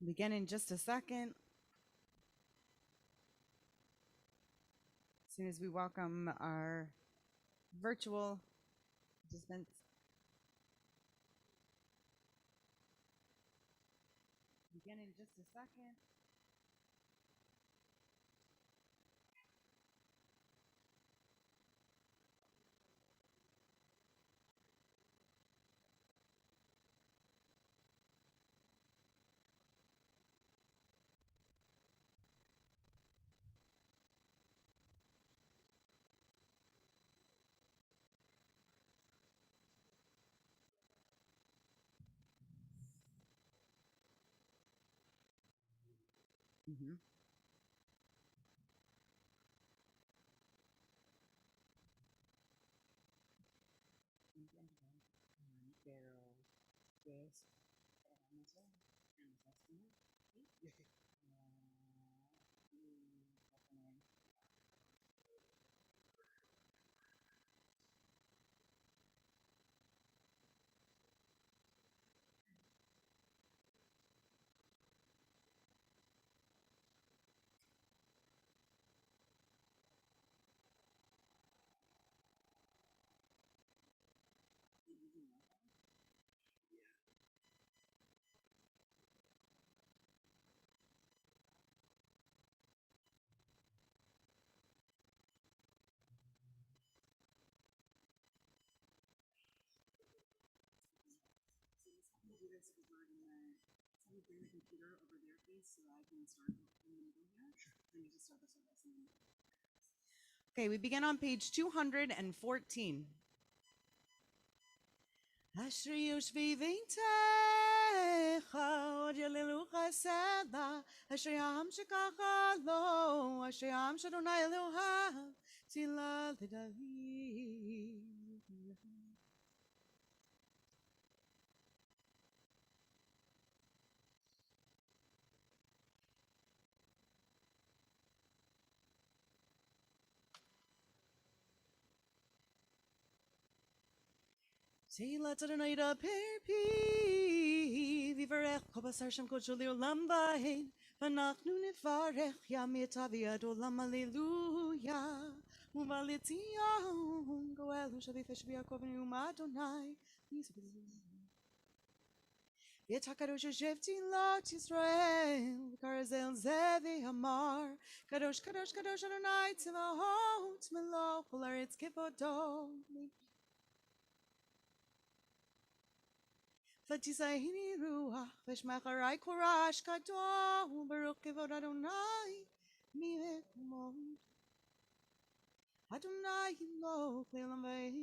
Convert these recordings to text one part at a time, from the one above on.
Begin in just a second. As soon as we welcome our virtual participants. Begin in just a second. Mm-hmm. Okay, we begin on page 214. אשר יושבי ביתך עוד יללו חסדה אשר העם שככה לו אשר העם שאדוני אלוהיו צילה לדוד. תהילת אדוני ידבר פיו, יברך כל בשר שם קודשו לעולם ועד, ואנחנו נברך ימי את אביד עולם הללויה, ובא לציון גואל ושביף יעקב נאום אדוני. ואת הקדוש ישב תהילות ישראל, וקרא אל זה ואמר, קדוש קדוש קדוש אדוני צבאות מלוא כל ארץ כבודו. ותישאני רוח ושמך הרי קורש קדוש ברוך כבוד אדוני ממקומות. אדוני ימלוך לעולם ועד.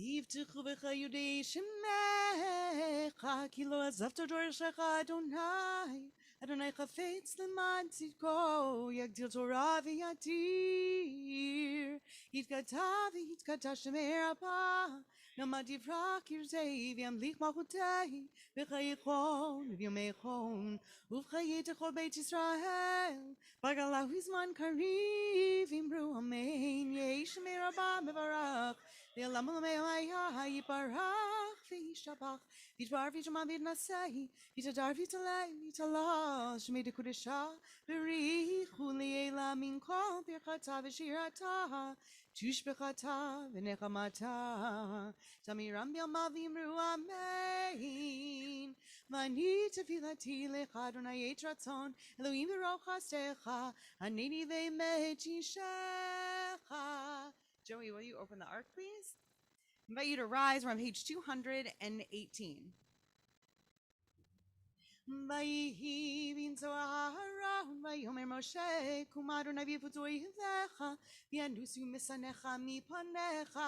יבטחו בך יודעי שמך, כי לא עזבת דורשך אדוני. אדוני חפץ למען צדקו, יגדיל תורה וידיר. יתגדע ויתגדע שמי רבה, נאמר דברך ירצי וימליך מלכותי, בחיי חון ובימי חון, ובחיי כל בית ישראל. בגלה זמן קריב אמרו אמן, יהי שמי רבה מברך. לעולם עולמי יברך וישבח, וידבר וישמע ויתנשא, ויתהדר ויתעלה ויתעלה, שמי דקודשה בריחו לעילה מן כל ברכתה ושירתה, תושבחתה ונחמתה. תמירם בימה ואמרו אמן. ואני תפילתי לך אדוני עת רצון, אלוהים ברוך חסדך, הנני באמת אישך. Joey, will you open the ark, please? I invite you to rise. We're on page 218. ויהי בנצור אהרון ויאמר משה קום אדוני ויפוצו אויביך וינוסו משנאיך מפניך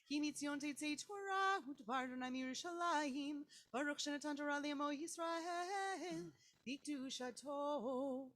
כי מציון תצא תורה ודבר אדוני מירושלים ברוך שנתן תורה לעמו ישראל בקדושתו.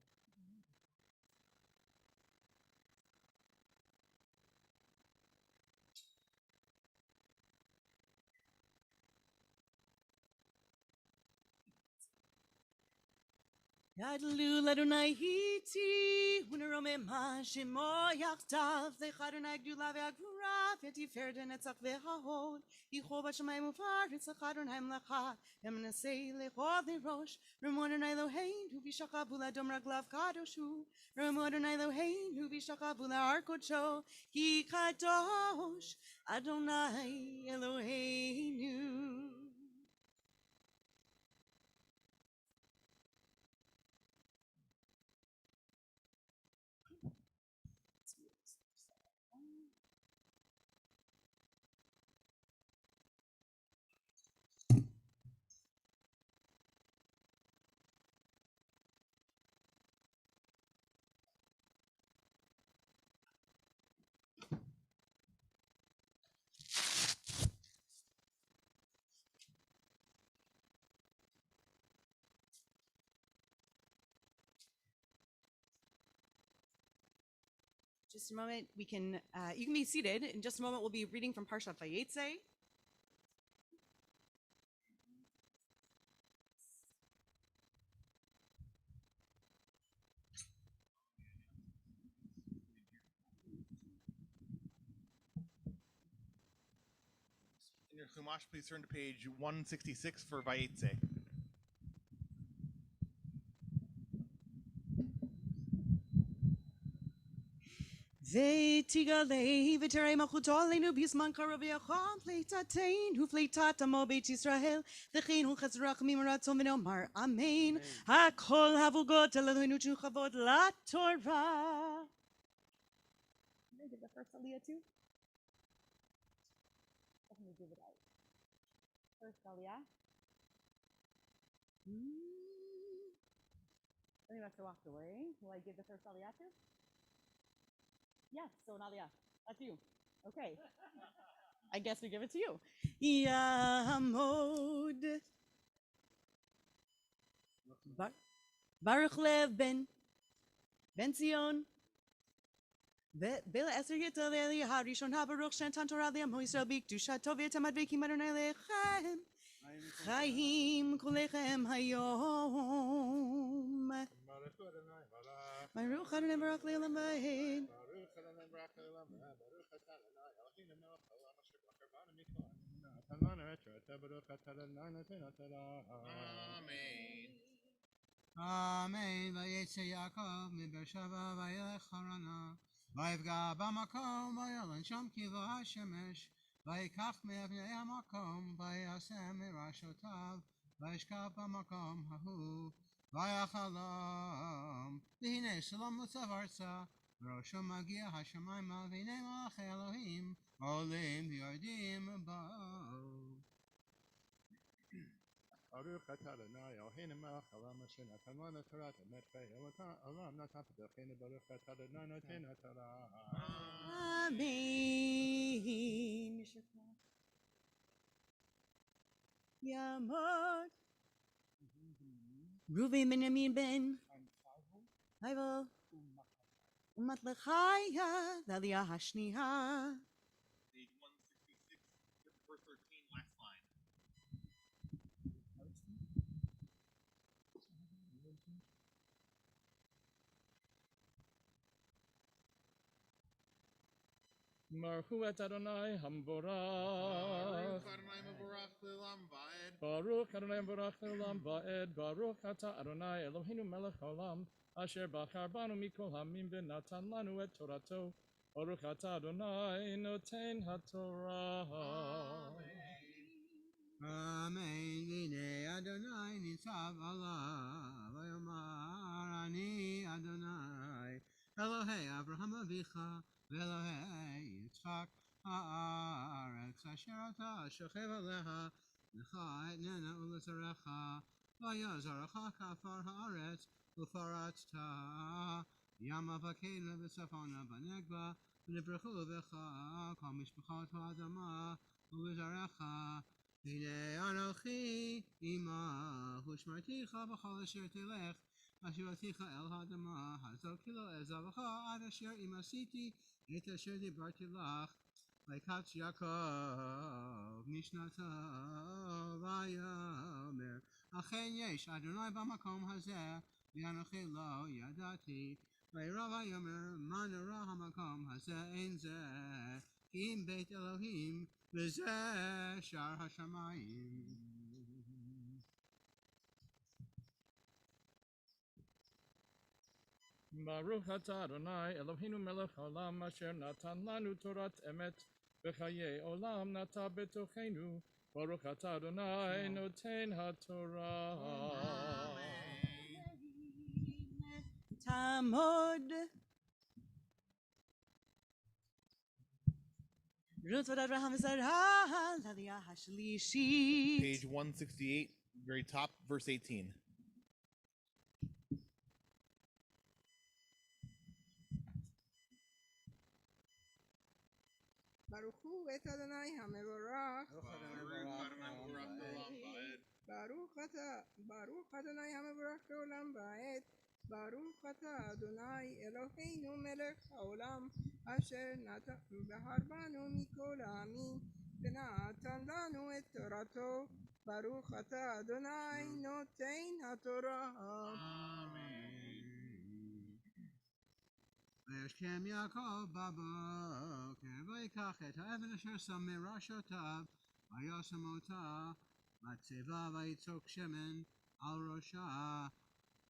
Yadlu ladunai hiti, unerome ma shemo yachtav, lechadunai gdula ve'agvura, v'tifer denetzach ve'hahod, yichov hashemayim u'varetz lechadunai mlacha, emnesei lechov lerosh, Ramodunai Eloheinu v'shakavu ladom raglav kadoshu, Ramodunai Eloheinu v'shakavu la'arkocho, ki kadosh Adonai Eloheinu. Just a moment, you can be seated. In just a moment, we'll be reading from Parshat Vayetze. In your Chumash, please turn to page 166 for Vayetze. V'tigalei v'terei malchuto aleinu b'zman karov v'yacham pleitateinu v'leitat amo beit Yisrael v'cheinu chesrachmim ratzon v'nomar amen. Hakol havugot Eloheinu chavod laTorah. Can I give the first aliyah too? Let me give it out. First aliyah. Any of us walked away. Will I give the first aliyah too? Yes, so an aliyah. That's you. Okay. I guess we give it to you. Yamod. Baruch Lev ben Zion. Bela Esther Yita Leli Harishon Habaruch Shantan Torah Liam Hoisrael Bik Dushat Tovia Tamad Vekim Adonai Lechem Chaim Kulechem Hayom Baruch Adonai Baruch Le'olam Va'ed Amen. Vayetze Yaakov miBeersheva vayelech harana. Vayivga b'makom vayelon sham kilo hashemesh. Vayikach me'avnei hamakom vayasem mirashotav. Vayishkav b'makom hahu. Vayachalam. V'hinei shalom mutzav arza. V'rosho magia hashemayma. V'hinei malachei Elohim. Olim v'yordim bo. Baruch atah Adonai Eloheinu melech haolam asher natan lanu Torah mitzvah olam natan b'derechenu baruch atah Adonai noten haTorah. Amen. Yamod. Ruven Benjamin ben Ivo Umat Lechaya Dalia Hashniha. Page 166, verse 13, last line. Baruch et Adonai Hamborach. Baruch Adonai Mevorach Le'olam Va'ed. Baruch Adonai Hamborach Le'olam Va'ed. Baruch Ata Adonai Eloheinu Melech Haolam Asher Bachar Banu Mikol Hamim V'Natan Lanu Et Torato. Baruch Ata Adonai Noten HaTorah. Amen. V'nei Adonai nitzav alav. Vayomar ani Adonai. Elohei Avraham avicha. V'Elohei Yitzchak haaretz asher ata shochev aleha. Lecha etnena ulezarecha. Vayazarecha kafar haaretz. Ufaratzta. Yama v'keila v'safona v'negba. V'nivrechu v'cha. Kol mishpachot ha'adama. Ulezarecha. הנה אנוכי עמך ושמרתיך בכל אשר תלך אשר הותיך אל האדמה הזאת כי לא אעזבך עד אשר אם עשיתי את אשר דיברתי לך ויקץ יעקב משנתו ויאמר אכן יש אדוני במקום הזה ואנוכי לא ידעתי. וירא ויאמר מה נורא המקום הזה אין זה כי אם בית אלוהים וזה שער השמיים. Baruch atah Adonai Eloheinu melech haolam asher natan lanu Torat emet v'chayei olam nata betochenu. Baruch atah Adonai noten haTorah. Tamod. Ruth Abraham Sarah, Lalia Hashlishi. Page 168, very top, verse 18. ברוך הוא את אדוני המבורך. ברוך אדוני המבורך לעולם ועד. ברוך אתה אדוני אלוהינו מלך העולם אשר בחר בנו מכל העמים ונתן לנו את תורתו. ברוך אתה אדוני נותן התורה. וישכם יעקב בבוקר ויקח את האבן אשר שם מראשותיו וישם אותה מצבה ויצוק שמן על ראשה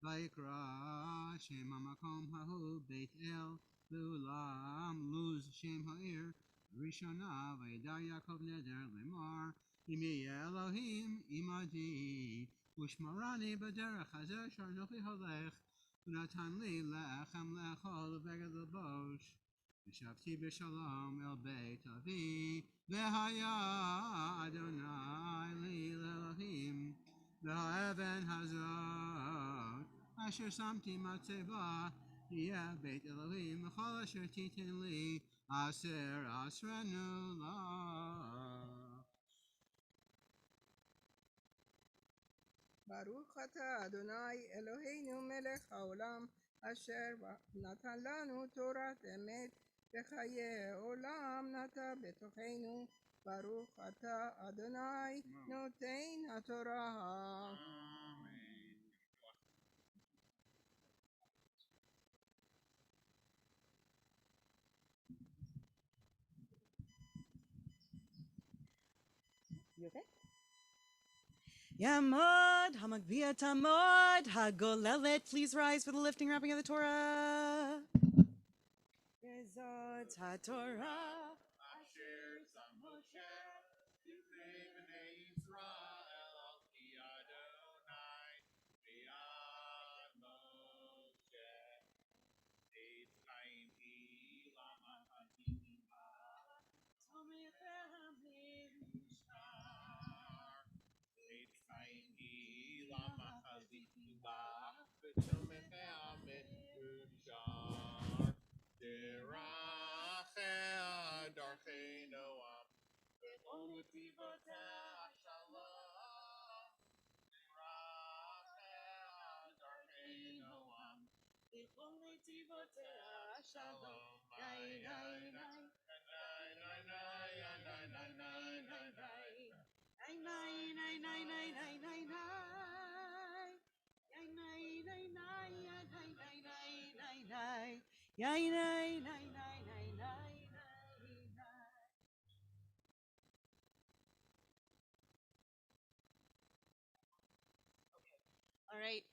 ויקרא שם המקום ההוא בית אל לעולם לוז שם העיר ראשונה וידע יעקב נדר לאמור אם יהיה אלוהים עמדי ושמרני בדרך הזה אשר אנוכי הולך ונתן לי לחם לאכול ובגד לבוש ושבתי בשלום אל בית אבי והיה אדוני לי לאלוהים והאבן הזאת אשר שמתי מצבה תהיה בית אלוהים וכל אשר תיתן לי אסרנו לך. ברוך אתה אדוני אלוהינו מלך העולם אשר נתן לנו תורת אמת וחיי עולם נטע בתוכנו. ברוך אתה אדוני נותן התורה. You okay? Yamod, Hamagvia Tamod, Hagolelet, please rise for the lifting, wrapping of the Torah. Bezot HaTorah. Asher Sam Moshe, Yifnei B'nei Yisrael, Al Pi Adonai, B'yad Moshe, Eitz Chaim Hi Lama Chaziva, Tomechem Mishmar, Eitz Chaim Hi Lama Chaziva, V'tomechem Mishmar, Derachea Darchei Noam, V'kol Netivoteh Shalom. Derachea Darchei Noam, V'kol Netivoteh Shalom. Nay, nay, nay, nay, nay, nay, nay, nay, nay, nay, nay. Nay, nay, nay, nay, nay, nay, nay, nay. Nay, nay, nay, nay, nay, nay, nay, nay, nay. Yay, nay, nay, nay, nay, nay, nay, nay. All right.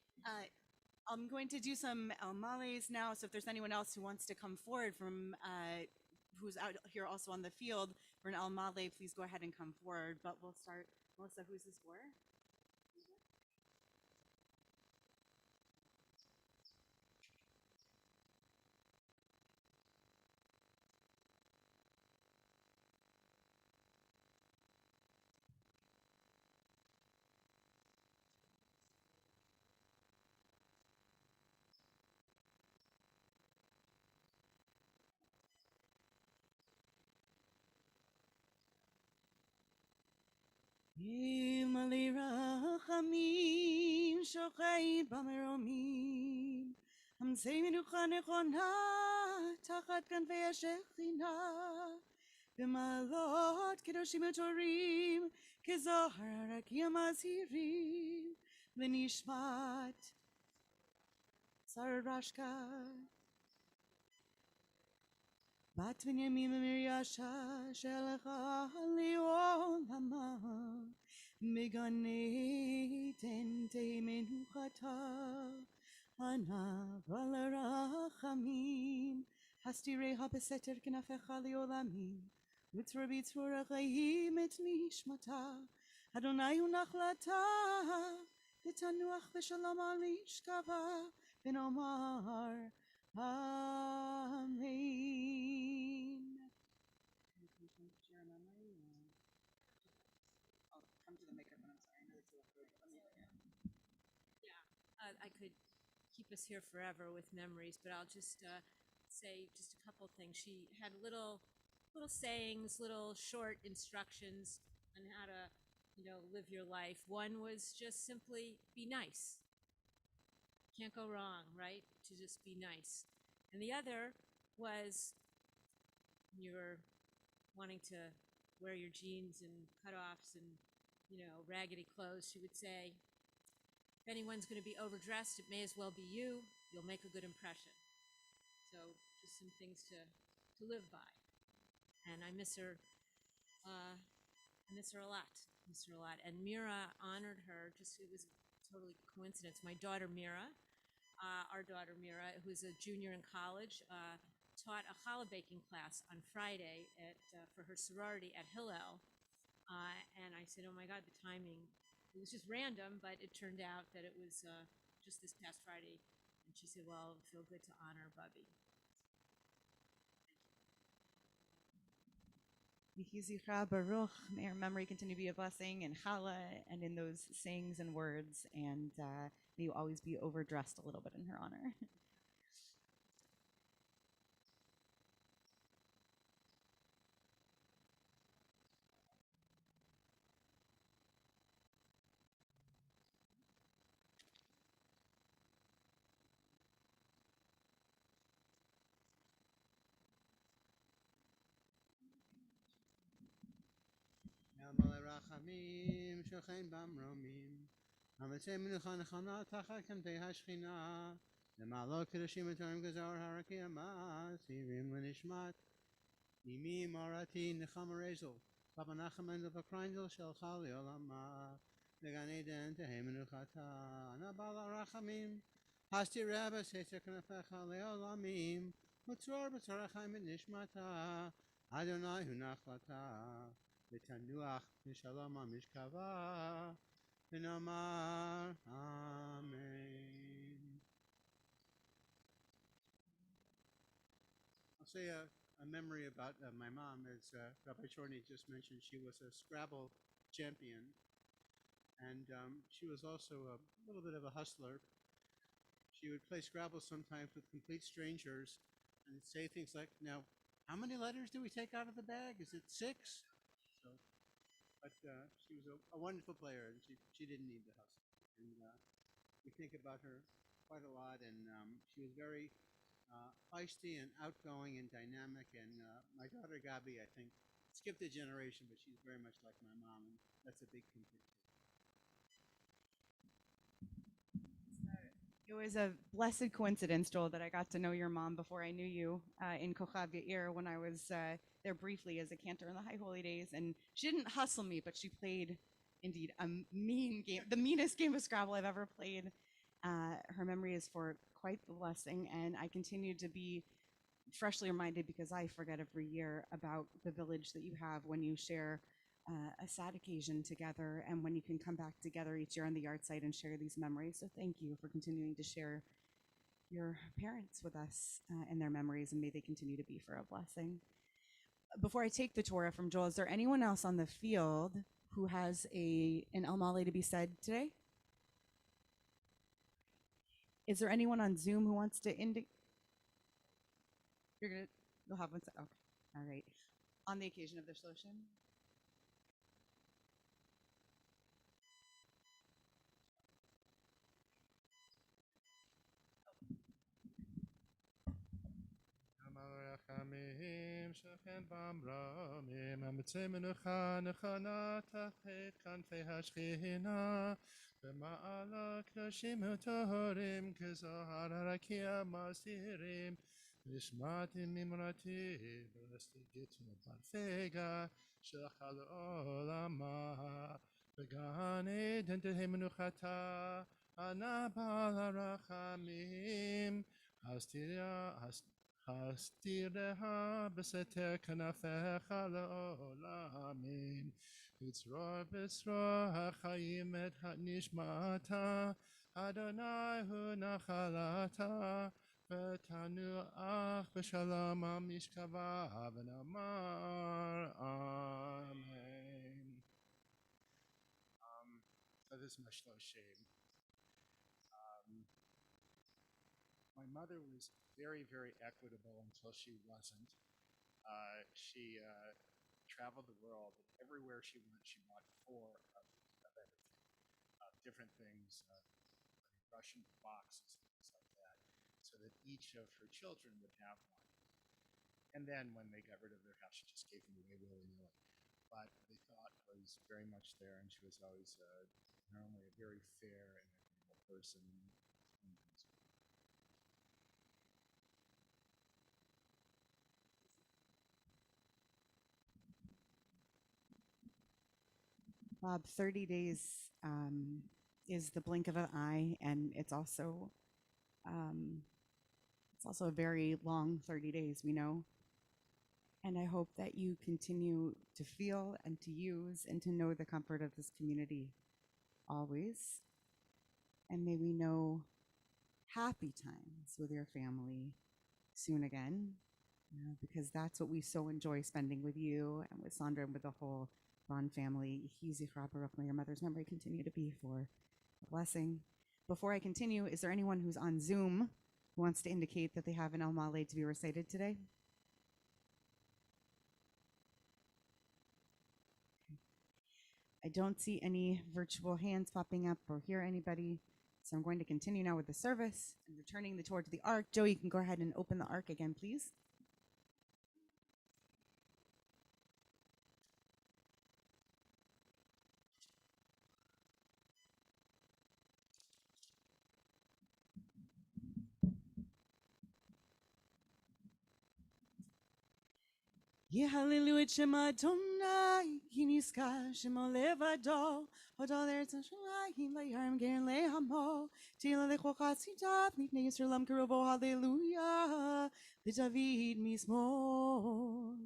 I'm going to do some males now. So if there's anyone else who wants to come forward from who's out here also on the field for an al male, please go ahead and come forward. But we'll start. Melissa, who's this for? Imali rachamim shochei b'meromim Hamzei menucha nechona tachat kanvei hashechina B'malot kedoshim utorim kezohar harakim azirim V'nishmat Sarashka. בת בנימין ומריאשה שלחה לעולמה מגן עדן תהי מנוחתה ענווה לרחמים הסתיריה בסתר כנפיך לעולמים ותרבי צרורה חיים את נשמתה אדוני הוא נחלתה ותנוח בשלום על משכבה ונאמר Amen. I'll come to the microphone. I'm sorry. I know it's a little I could keep us here forever with memories, but I'll just say just a couple things. She had little sayings, little short instructions on how to, live your life. One was just simply be nice. Can't go wrong, right? To just be nice. And the other was you're wanting to wear your jeans and cutoffs and, raggedy clothes. She would say, if anyone's going to be overdressed, it may as well be you. You'll make a good impression. So just some things to live by. And I miss her. I miss her a lot. And Mira honored her. It was totally coincidence. My daughter Mira, our daughter Mira, who's a junior in college, taught a challah baking class on Friday for her sorority at Hillel. And I said, oh my God, the timing. It was just random, but it turned out that it was just this past Friday. And she said, well, it would feel good to honor Bubby. Yihizicha Baruch, may her memory continue to be a blessing in challah and in those sayings and words, and may you always be overdressed a little bit in her honor. מלא רחמים שוכן במרומים אמצי מנוחה נכונה תחת כנפי השכינה למעלות קדושים ותורים גזר הרקיע מעשירים לנשמת אמי מורתי נחמה רזל פאפה נחם מנדל וקריינדל שלחה לעולמה לגן עדן תהא מנוחתה אנא בעל הרחמים הסתירה בסתר כנפיך לעולמים וצרור בצרור חיים את נשמתה אדוני הוא נחלתה ותנוח בשלום על משכבה ונאמר Amen. I'll say a memory about my mom. As Rabbi Shorny just mentioned, she was a Scrabble champion, and she was also a little bit of a hustler. She would play Scrabble sometimes with complete strangers and say things like, now, how many letters do we take out of the bag? Is it 6? But she was a wonderful player, and she didn't need the hustle. And we think about her quite a lot, and she was very feisty and outgoing and dynamic. And my daughter Gabi, I think, skipped a generation, but she's very much like my mom, and that's a big comfort. It was a blessed coincidence, Joel, that I got to know your mom before I knew you in Kochav Yair when I was there briefly as a cantor in the High Holy Days. And she didn't hustle me, but she played, indeed, a mean game, the meanest game of Scrabble I've ever played. Her memory is for quite the blessing, and I continue to be freshly reminded because I forget every year about the village that you have when you share a sad occasion together and when you can come back together each year on the yard site and share these memories. So thank you for continuing to share your parents with us and their memories, and may they continue to be for a blessing. Before I take the Torah from Joel, is there anyone else on the field who has an El Male to be said today? Is there anyone on Zoom who wants to indicate? You'll have one. Okay. All right. On the occasion of the Shloshim. רחמים שכן במרמים, אמצי מנוחה נכונה תחת כנפי השכינה, במעלה קדושים וטהורים, כזוהר הרקיע מסתירים, נשמעתי ממרתי, ולסתיגת ברפגה, שלך לעולמה, בגן עדן תהי מנוחתה, ענה בעל הרחמים, הסתירה בסתר כנפיך לעולמים, בצרור בצרור החיים את נשמתה, אדוני הוא נחלתה, ותנוח בשלום על משכבה, ונאמר אמן. So this is my shloshim. My mother was very, very equitable until she wasn't. She traveled the world, and everywhere she went, she bought four of everything, different things, Russian boxes, things like that, so that each of her children would have one. And then when they got rid of their house, she just gave them away willy-nilly. But the thought was very much there, and she was always not only a very fair and equitable person. Bob, 30 days is the blink of an eye, and it's also a very long 30 days, we know. And I hope that you continue to feel and to use and to know the comfort of this community always. And may we know happy times with your family soon again, because that's what we so enjoy spending with you and with Sandra and with the whole Ron family. May your mother's memory continue to be for a blessing. Before I continue, is there anyone who's on Zoom who wants to indicate that they have an El Male to be recited today? I don't see any virtual hands popping up or hear anybody, so I'm going to continue now with the service and returning the torch to the ark. Joe, you can go ahead and open the ark again, please. Ye hallelujah shema Adonai kiniska shema levado hodal eretz Yisraelim vayarm gern lehamo tila lechochatzitav nifnei Yisraelam karovo hallelujah l'David mismo.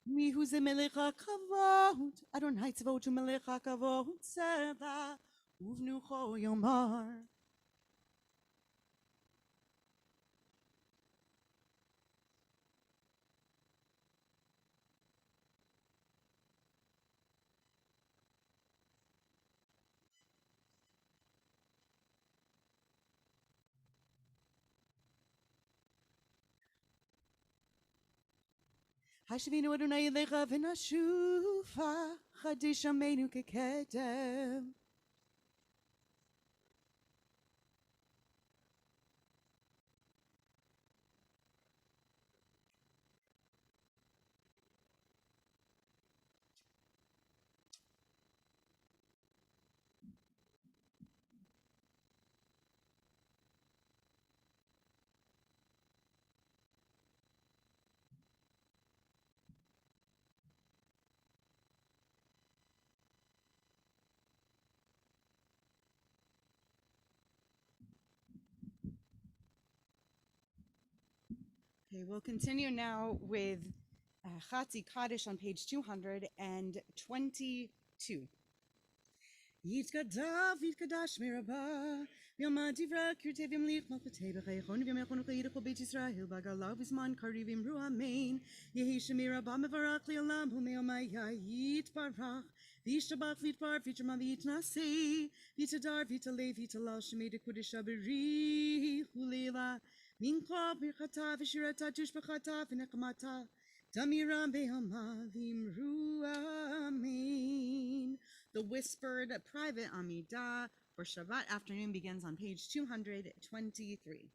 Mi hu ze melech hakavod Adonai tzavot hu melech hakavod tzedach uvnucho yomar. Hashivinu Adonai elecha v'nashuva chadish amenu kekedem. Okay, we'll continue now with Chatzi Kaddish on page 222. Yitkadav, Yitkadash Mirabah, Yama Divra, Kirtevim Lich, Malkate, Bechon, Vimechon, Kaidako, Bet Israel, Bagalav, Isman, Karivim, Ruamein, Yehish Mirabah, Mevarak, Lialam, Humeomaya, Yit Barach, Vishtabach, Vitbar, Vitrama, Vitnasi, Vitadar, Vitale, Vitalal, Shemeda, Kudishabiri, Hulila. Mincha birchata v'shirata tushbachata v'nekmata Damiram be'amavim ru'amin. The whispered private Amidah for Shabbat afternoon begins on page 223.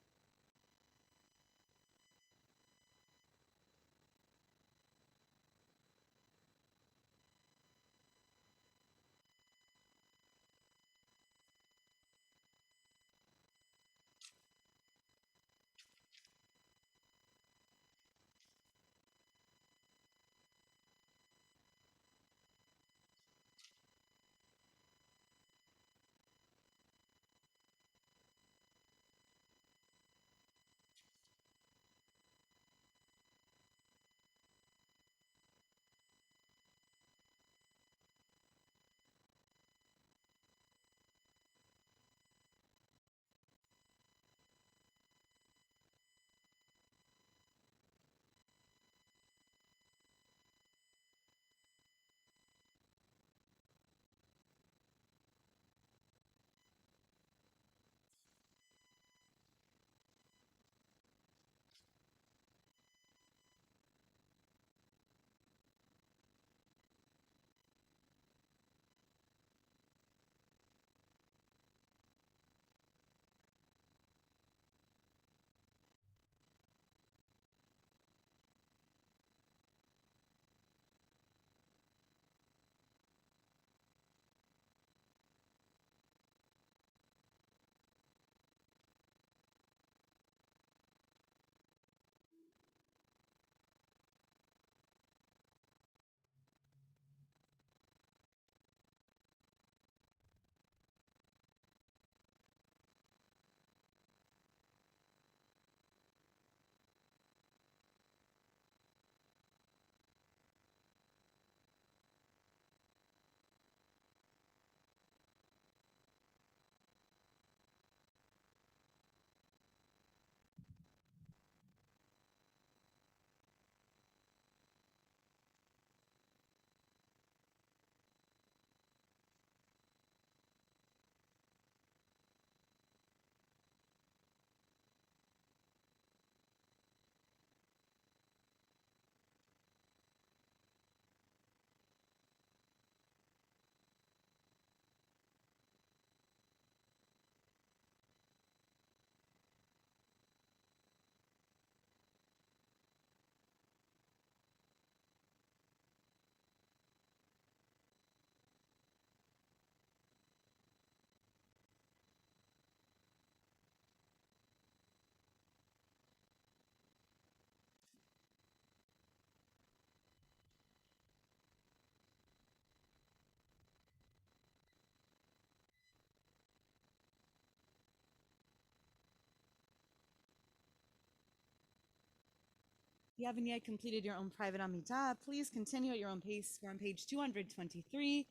If you haven't yet completed your own private Amidah, please continue at your own pace. We're on page 223.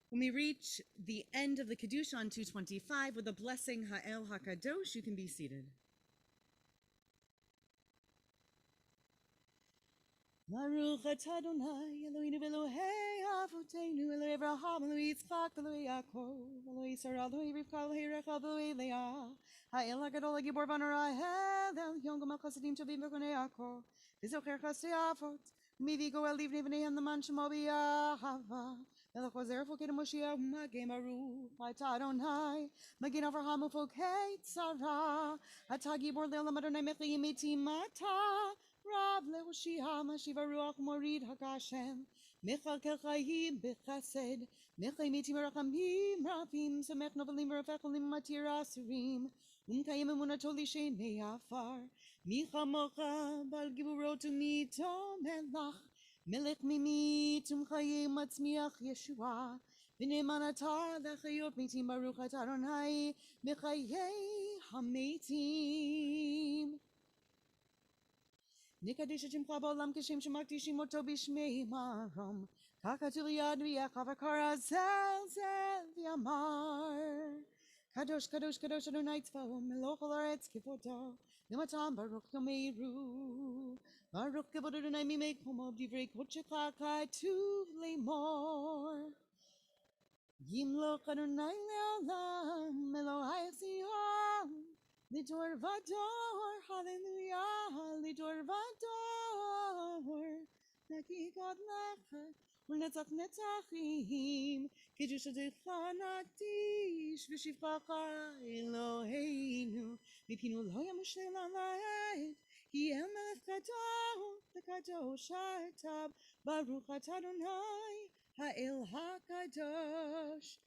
When we reach the end of the Kedusha on 225 with the blessing Ha'el HaKadosh, you can be seated. Baruch atah Adonai Eloheinu Elohei Avotenu Elohei Avraham Elohei Yitzchak Elohei Yaakov Elohei Sarah Elohei Rivka Elohei Rechel Elohei Leah Ha'el HaGadol HaGibor VaNorah Elyon Gomel Chasadim Tovim V'Konei Yaakov V'Zocher Chasdei Avot U'Mivigo El Livnei V'nei Leman Shemo B'Yahava Melech Ozer Fokei Moshiach U'Magei Baruch atah Adonai Magin Avraham U'Fokei Tzara atah Gibor Le'olam Adonai Mechiyim Mitim atah Rav Lehoshia Mashiva Ruach Morid Hakashem Michal Kelchayim Bechased Michal Mitim Rachamim Ravim Samech Novelim Rafecholim Matir Asurim Umkayim Emunatoli Shene Afar Micha Mocha Bal Giburotu Mito Melach Melech Mimi Tumchayim Matzmiach Yeshua V'nemanatar Lechayot Mitim Baruch atah Adonai Mechayei Hametim Nikadesh Shimcha Ba'olam Kishem Shemakdishim Oto B'Shmei Marom Kakatul Yad V'Yachavakarah Zel Zel V'Yamar Kadosh Kadosh Kadosh Adonai Tzvaot Melech Haaretz Kivodo Yom Baruch Yomeru Baruch Kivod Adonai Mimei Komo Divrei Kodshecha Katuv Lemor Yimloch Adonai Le'olam Elohai Zion Lidor Vador, hallelujah, Lidor Vador, נקי גדלך ולנצח נצחים קדושתך נקדיש ושבחך אלוהינו מפינו לא ימושל לעד כי אל מלך גדול וקדוש אתה ברוך אתה אדוני האל הקדוש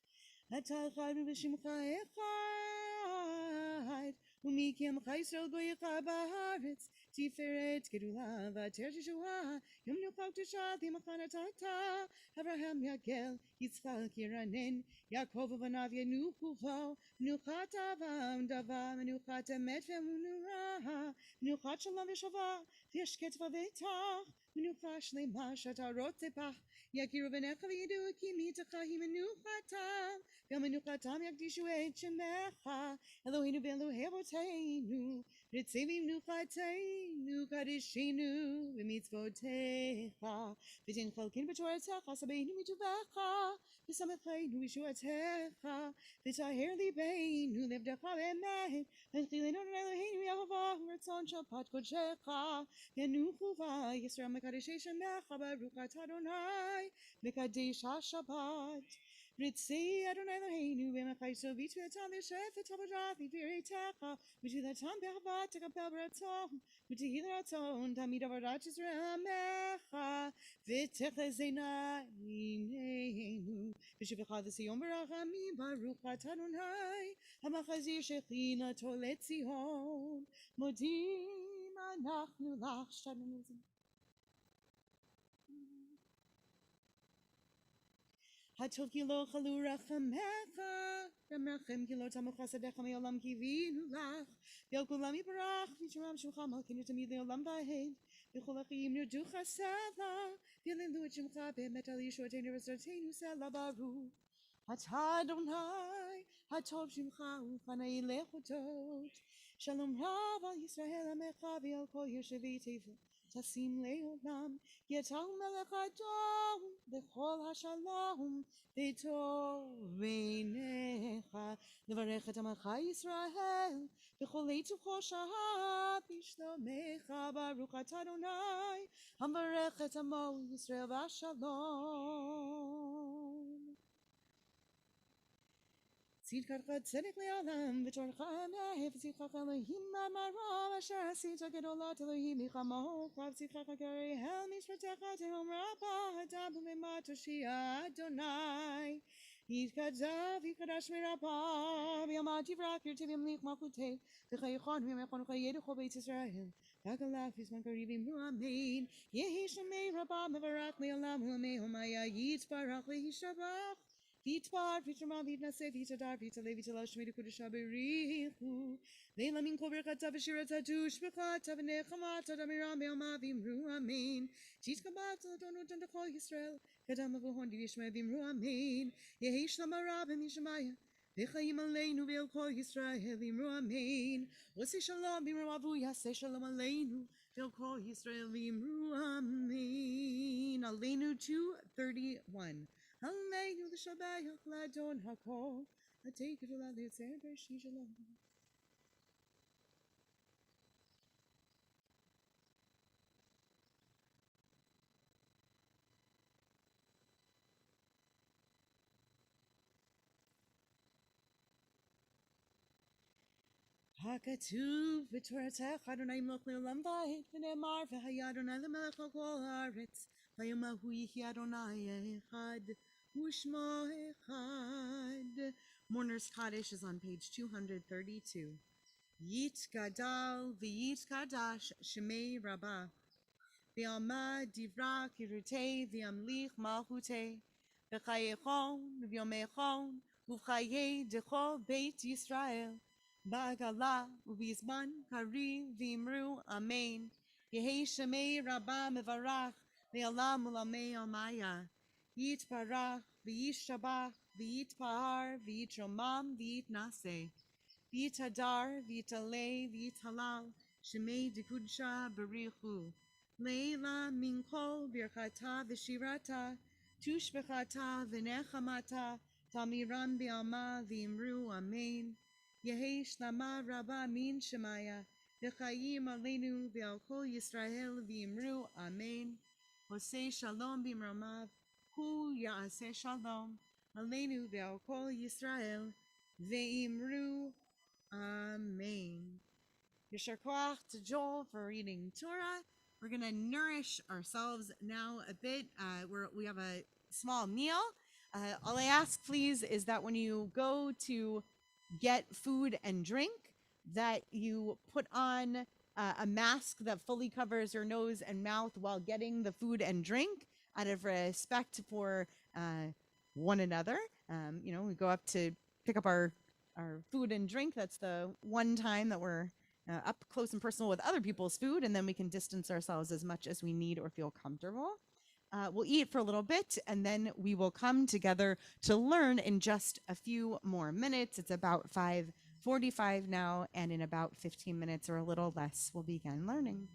אתה אחד ובשמך אחד ומקיימך ישראל גויך בארץ תפארת גדולה ותר תשועה יום נוחה קדושה תמך נתת אברהם יגל יצחק ירנן יעקב ובניו ינוחו בו מנוחת אבם דבה מנוחת אמת ואמונה מנוחת שלום ושלווה וישקט בביתך מנוחה שלמה שאתה רוצה בה יכירו בניך וידעו כי מיתך היא מנוחתם גם מנוחתם יקדישו את שמך אלוהינו ואלוהי אבותינו רצה במנוחתנו קדשנו במצוותיך ותן חלקנו בתורתך סבנו מטובך ושמחנו בישועתך וטהר ליבנו לעבדך באמת והנחילנו אלוהינו יהוה רצון של פת קודשך ינוחו בה ישראל מקדשי שמך ברוך אתה אדוני מקדש השבת רצי אדוני אלוהינו במחייסו בתפילתם לשפט עבודת לפריתך ותפילתם באהבה תקבל ברצון ותהי לרצון תמיד עבודת ישראל עמך ותחזינה עינינו ושבחה לציון ברחמים ברוך אתה אדוני המחזיר שכינתו לציון מודים אנחנו לך שלום הטוב כי לא חלו רחמך, רחם כי לא תמו חסדיך מעולם קיווינו לך, ועל כולם יברך, וישמרם שמך מלכנו תמיד לעולם ועד, וכל החיים נרדו חסדה, והללו את שמך באמת על ישועתנו וזרעתנו סלע ברוך. אתה אדוני, הטוב שמך ופני לחודות, שלום רב על ישראל עמך ועל כל יושבי תבל. תשים לעולם, כי אתה הוא מלך אדום, בכל השלום, וטוב בעיניך, לברך את עמך ישראל, בכל עת וכל שעה, בשלומך, ברוך אתה אדוני, המברך את עמו ישראל בשלום. צדקתך צדק לעולם, ותורך אמת, וצדקך אלוהים מרום, אשר עשית גדולות אלוהים מחמוך, וצדקך כריהל משפטך תהום רבה, אדם ולמד תושיע אדוני. יתקדש ויתקדש מרבה, ויאמר דברך ירטיב ימליך מלכותי, וחייכון וימכון וחיי לכל בית ישראל. תגלה בזמן קריב אמרו אמן, יהי שמי רבה מברך לעולם ולמי הומיה יתברך וישתבח. ויתפאר ויתרמה ויתנשא ויתהדר ויתעלה ויתעלה שמי לקודשה בריחו לעילמים כל ברכתה ושירתה ושבחתה ונחמתה דמירה בעלמה ואמרו אמן תתקבץ לדונות עד כל ישראל קדם ובהון וישמע ואמרו אמן יהי שלמה רב משמיא וחיים עלינו ועל כל ישראל ואמרו אמן עושה שלום ואמרו אבו יעשה שלום עלינו ועל כל ישראל ואמרו אמן עלינו 231 עלינו לשבח לאדון הכל, עתי גדולה ליוצר בראשי שלום. הכתוב בתורתך אדוני מלך לעולם ועד ונאמר והיה אדוני למלך על כל הארץ ויאמר הוא יחי אדוני אחד ושמו אחד. Mourner's Kaddish is on page 232. Yitgadal v'yitgadash shemei rabah v'yalma divra kirutei v'yamlich malchutei v'chayechon v'yomechon v'chayei dechol beit Yisrael ba'agala v'bizman kari v'imru amen Yehi shemei rabah mevarach v'yalam ulamei almaya Yitbarach v'yishabach v'yitpahar v'yitromam v'yitnaseh v'yitadar v'yitalei v'yithalal shemei dekudsha barichu leila minkol birchata v'shirata tushbechata v'nechamata tamiran b'alma v'imru amen Yehi shlama rabba min shemaya v'chayim aleinu v'al kol Yisrael v'imru amen Hosei shalom bimramav, hu ya'aseh shalom, aleinu ve'al kol Yisrael, ve'imru amen. Yashar koach to Joel for reading Torah. We're going to nourish ourselves now a bit. We have a small meal. All I ask, please, is that when you go to get food and drink, that you put on a mask that fully covers your nose and mouth while getting the food and drink out of respect for one another. We go up to pick up our food and drink. That's the one time that we're up close and personal with other people's food, and then we can distance ourselves as much as we need or feel comfortable. We'll eat for a little bit, and then we will come together to learn in just a few more minutes. It's about 5:45 now, and in about 15 minutes or a little less, we'll begin learning.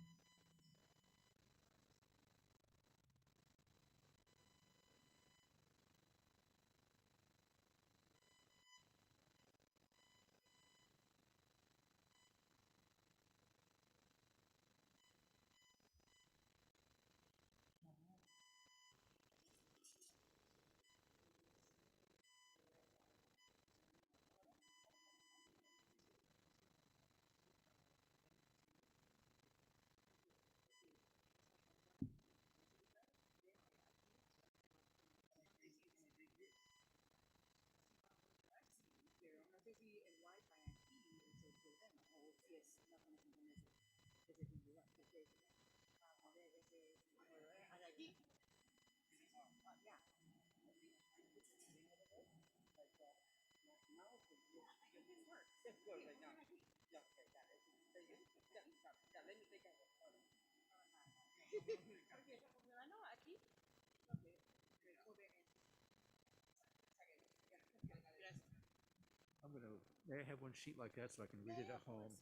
May I have one sheet like that so I can read it at home?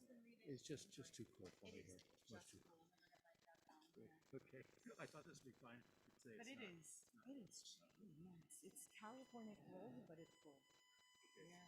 It's just too cold for me here. It's much too cold. Okay. I thought this would be fine. But it is chilly. Yes, it's California cold, but it's cold. Yeah.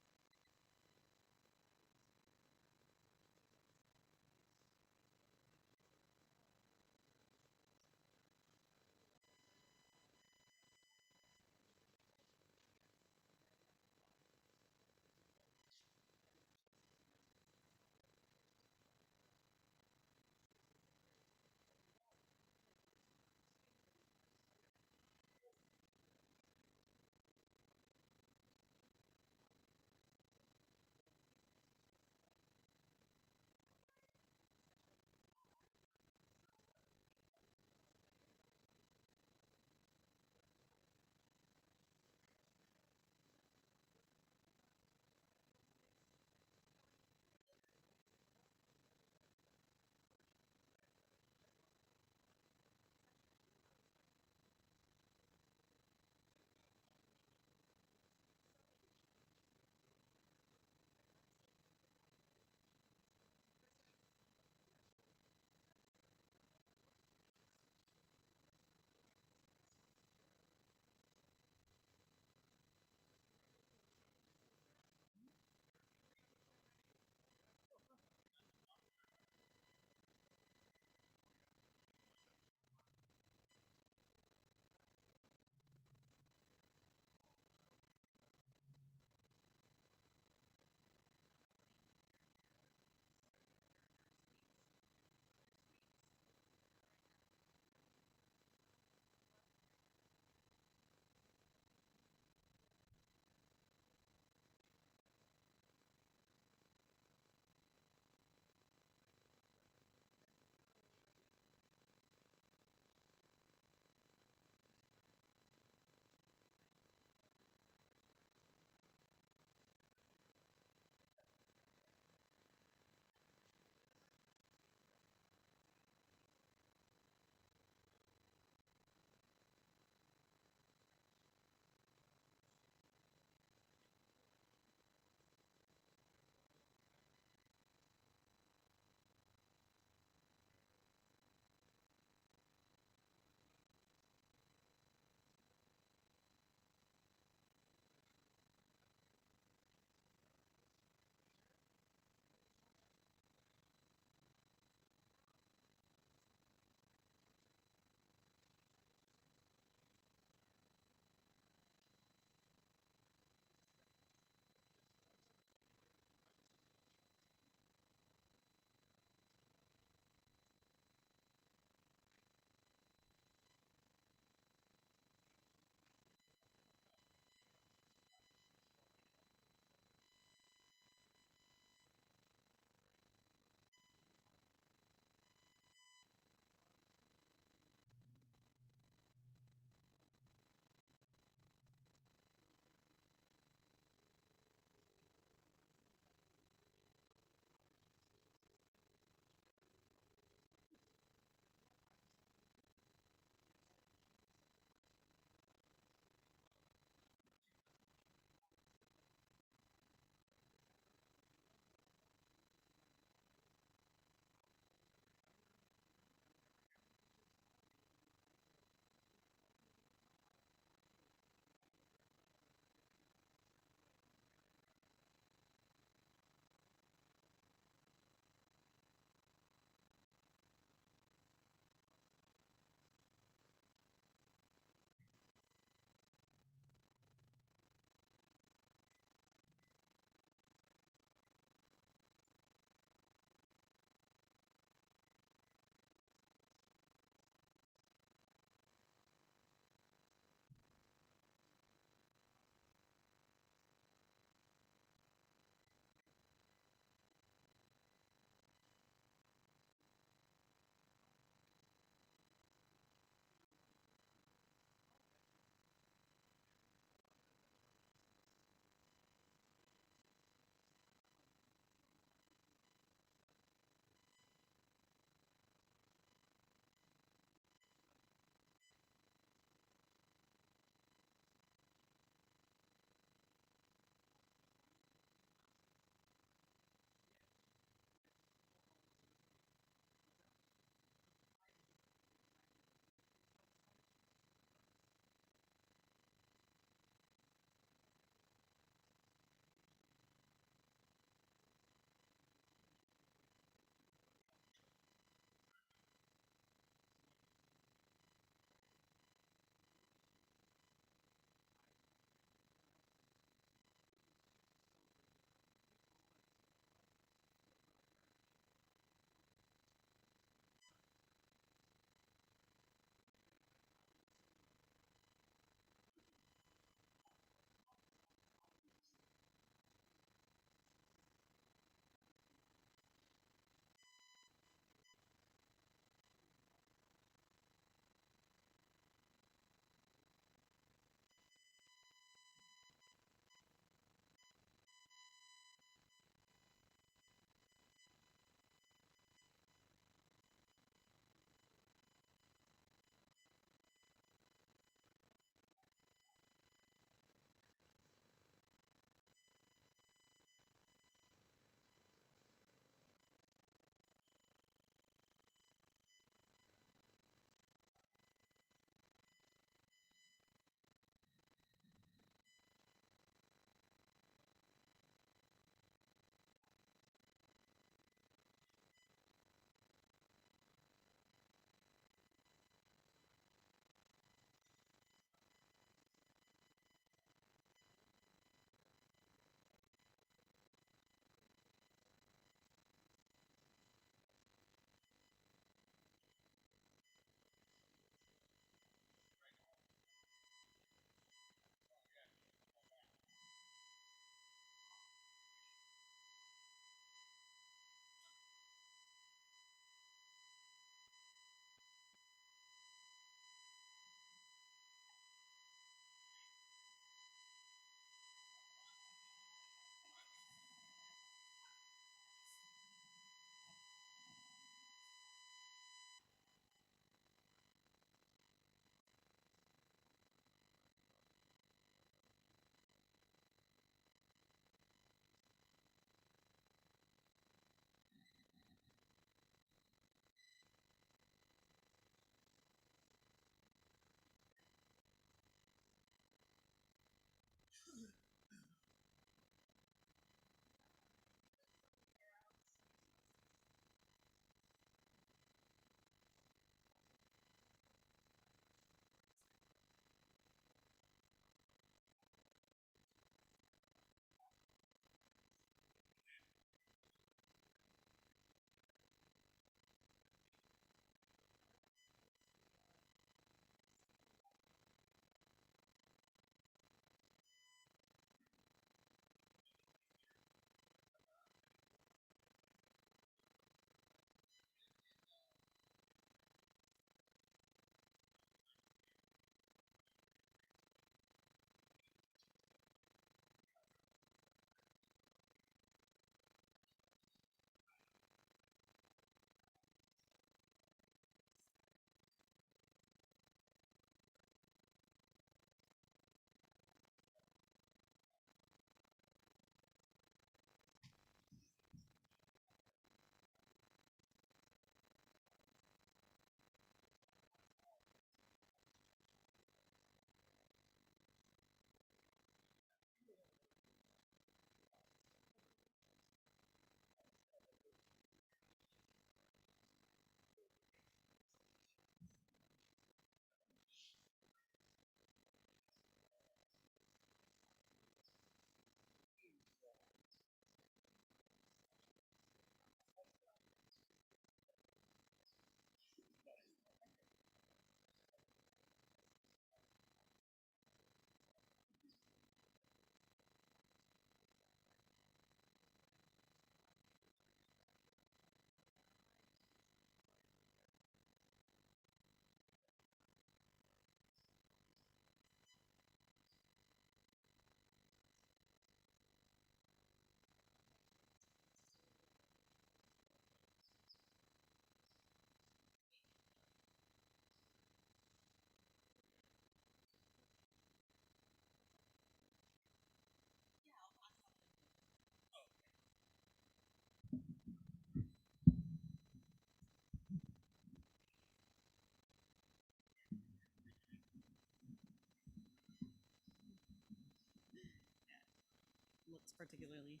notes particularly.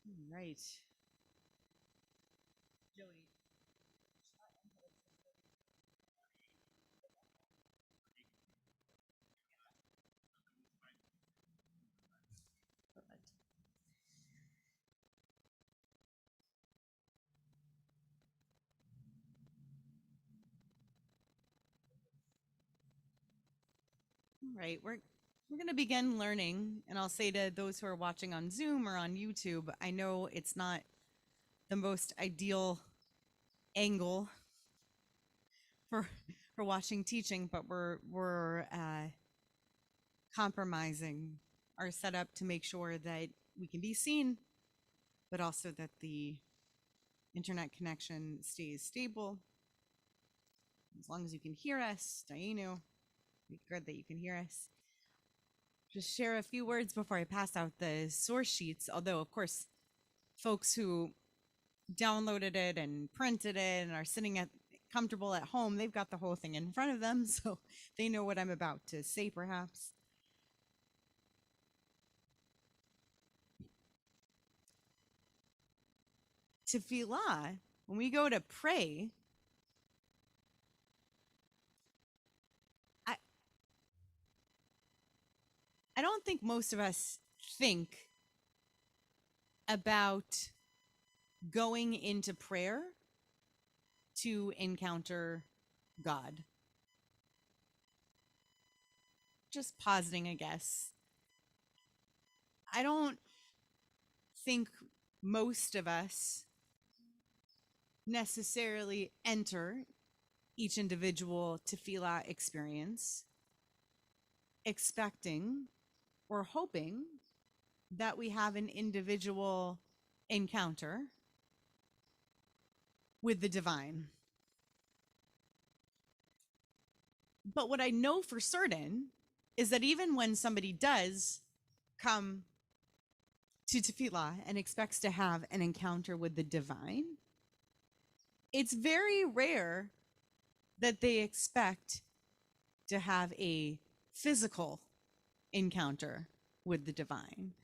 All right. Joey. Perfect. All right, we're going to begin learning, and I'll say to those who are watching on Zoom or on YouTube, I know it's not the most ideal angle for watching teaching, but we're compromising our setup to make sure that we can be seen, but also that the internet connection stays stable. As long as you can hear us, Dainu, good that you can hear us. Just share a few words before I pass out the source sheets, although, of course, folks who downloaded it and printed it and are sitting comfortable at home, they've got the whole thing in front of them, so they know what I'm about to say, perhaps. Tefillah, when we go to pray, I don't think most of us think about going into prayer to encounter God. Just positing a guess. I don't think most of us necessarily enter each individual tefillah experience expecting or hoping that we have an individual encounter with the divine. But what I know for certain is that even when somebody does come to tefillah and expects to have an encounter with the divine, it's very rare that they expect to have a physical encounter with the divine.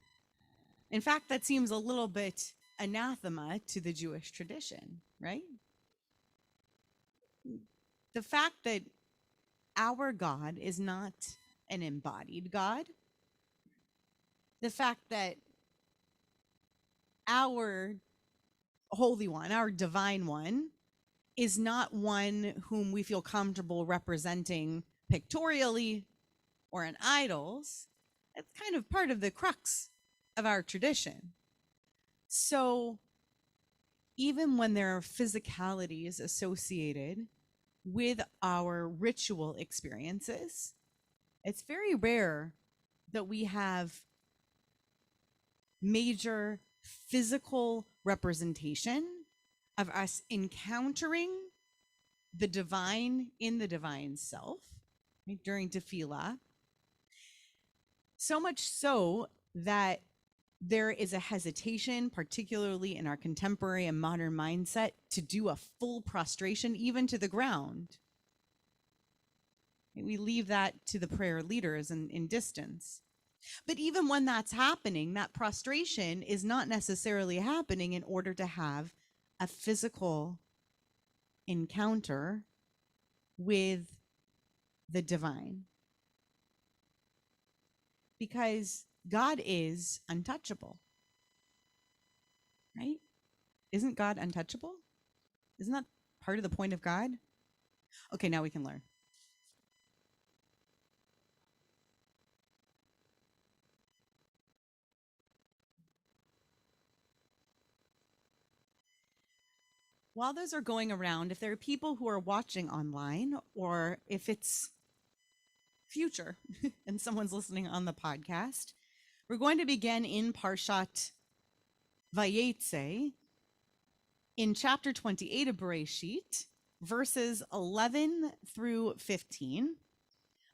In fact, that seems a little bit anathema to the Jewish tradition, right? The fact that our God is not an embodied God, the fact that our Holy One, our Divine One, is not one whom we feel comfortable representing pictorially or in idols. That's kind of part of the crux of our tradition. So even when there are physicalities associated with our ritual experiences, it's very rare that we have major physical representation of us encountering the divine in the divine self, right, during tefillah. So much so that there is a hesitation, particularly in our contemporary and modern mindset, to do a full prostration, even to the ground. We leave that to the prayer leaders in distance. But even when that's happening, that prostration is not necessarily happening in order to have a physical encounter with the divine. Because God is untouchable, right? Isn't God untouchable? Isn't that part of the point of God? Okay, now we can learn. While those are going around, if there are people who are watching online, or if it's future and someone's listening on the podcast, we're going to begin in Parshat Vayetze in chapter 28 of Bereshit, verses 11 through 15.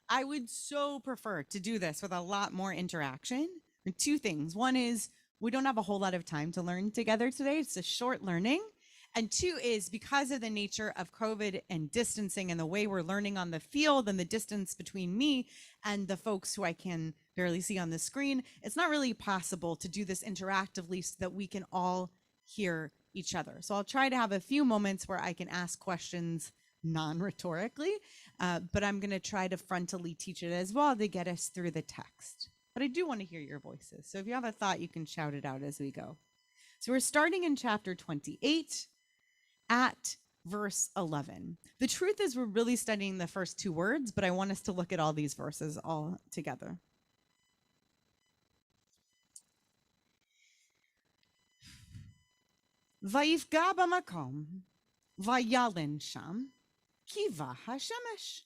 I would so prefer to do this with a lot more interaction. Two things. One is we don't have a whole lot of time to learn together today. It's a short learning. And two is because of the nature of COVID and distancing and the way we're learning on the field and the distance between me and the folks who I can barely see on the screen, it's not really possible to do this interactively so that we can all hear each other. So I'll try to have a few moments where I can ask questions non-rhetorically, but I'm going to try to frontally teach it as well to get us through the text. But I do want to hear your voices. So if you have a thought, you can shout it out as we go. So we're starting in chapter 28 at verse 11. The truth is we're really studying the first two words, but I want us to look at all these verses all together. Vayifga b'makom, vayalen sham, kiva hashemesh.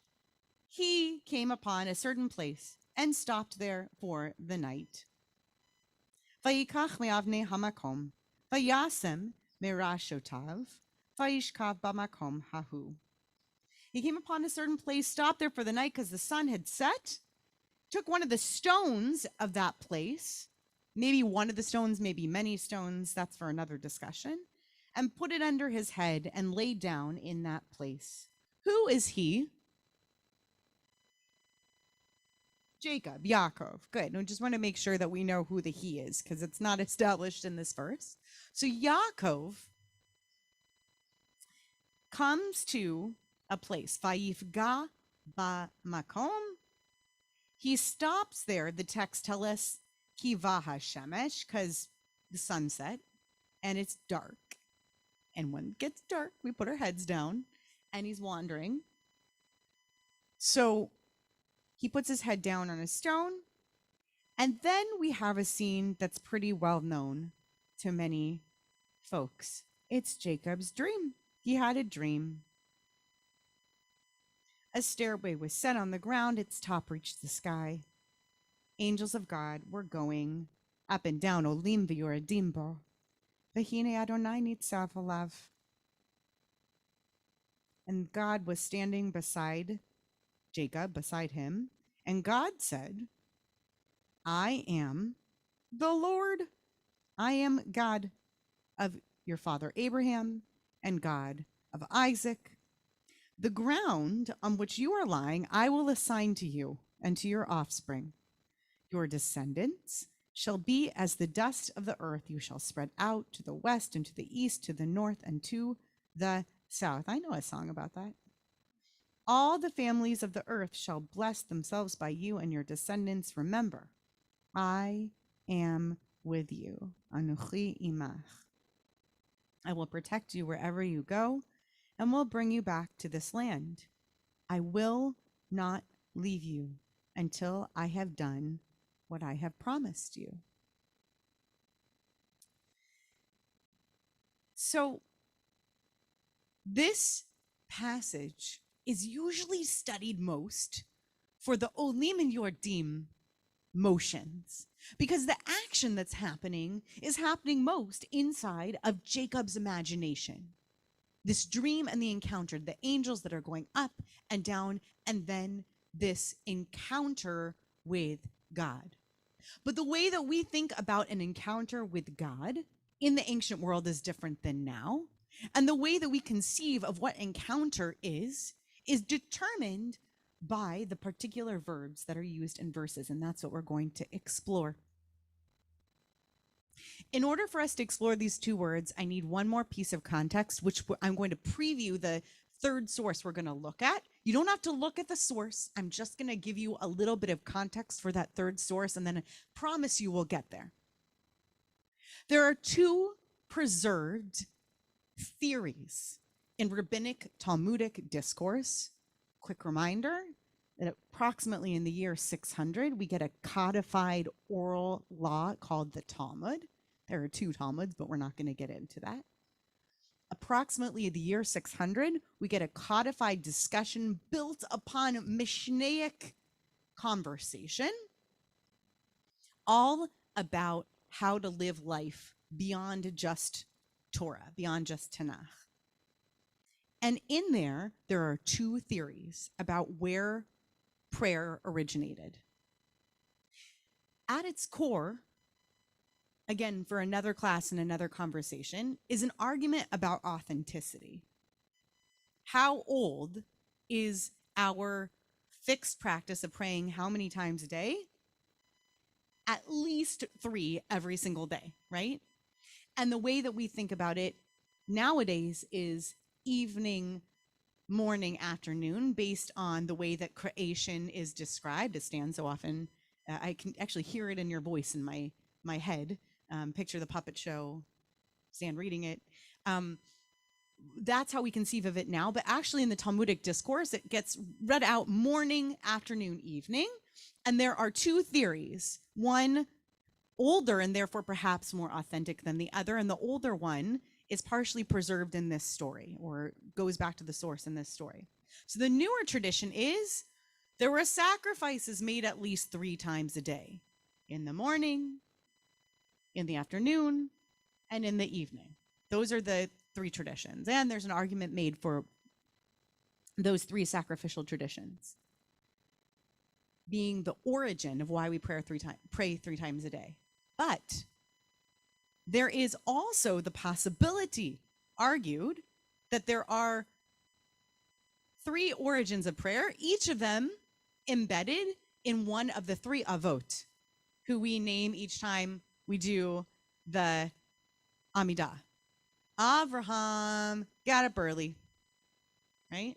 He came upon a certain place and stopped there for the night. Vayikach me'avnei hamakom, vayasem merashotav, vayishkav b'makom hahu. He came upon a certain place, stopped there for the night because the sun had set, took one of the stones of that place, maybe one of the stones, maybe many stones, that's for another discussion, and put it under his head and laid down in that place. Who is he? Jacob, Yaakov. Good. I just want to make sure that we know who the he is because it's not established in this verse. So Yaakov comes to a place. Vayifga b'makom. He stops there. The text tells us kiva hashemesh because the sunset and it's dark. And when it gets dark, we put our heads down and he's wandering. So he puts his head down on a stone. And then we have a scene that's pretty well known to many folks. It's Jacob's dream. He had a dream. A stairway was set on the ground. Its top reached the sky. Angels of God were going up and down. Olim v'yoredim bo. V'hine Adonai nitzav alav. And God was standing beside Jacob, beside him. And God said, I am the Lord. I am God of your father Abraham and God of Isaac. The ground on which you are lying, I will assign to you and to your offspring. Your descendants shall be as the dust of the earth. You shall spread out to the west and to the east, to the north and to the south. I know a song about that. All the families of the earth shall bless themselves by you and your descendants. Remember, I am with you. Anuchi imach. I will protect you wherever you go and will bring you back to this land. I will not leave you until I have done what I have promised you. So this passage is usually studied most for the Olim and Yordim motions, because the action that's happening is happening most inside of Jacob's imagination. This dream and the encounter, the angels that are going up and down, and then this encounter with God. But the way that we think about an encounter with God in the ancient world is different than now. And the way that we conceive of what encounter is determined by the particular verbs that are used in verses. And that's what we're going to explore. In order for us to explore these two words, I need one more piece of context, which I'm going to preview the third source we're going to look at. You don't have to look at the source. I'm just going to give you a little bit of context for that third source, and then I promise you we'll get there. There are two preserved theories in rabbinic Talmudic discourse. Quick reminder that approximately in the year 600, we get a codified oral law called the Talmud. There are two Talmuds, but we're not going to get into that. Approximately the year 600, we get a codified discussion built upon Mishnaic conversation, all about how to live life beyond just Torah, beyond just Tanakh. And in there are two theories about where prayer originated. At its core, again, for another class and another conversation, is an argument about authenticity. How old is our fixed practice of praying how many times a day? At least 3 every single day, right? And the way that we think about it nowadays is evening, morning, afternoon, based on the way that creation is described. It stands so often. I can actually hear it in your voice in my head. Picture the puppet show, Stan reading it. That's how we conceive of it now. But actually, in the Talmudic discourse, it gets read out morning, afternoon, evening. And there are 2 theories. One, older and therefore perhaps more authentic than the other. And the older one is partially preserved in this story, or goes back to the source in this story. So the newer tradition is there were sacrifices made at least 3 times a day, in the morning, in the afternoon, and in the evening. Those are the 3 traditions. And there's an argument made for those 3 sacrificial traditions being the origin of why we pray 3 times a day. But there is also the possibility argued that there are 3 origins of prayer, each of them embedded in one of the 3 avot, who we name each time we do the Amidah. Avraham got up early, right?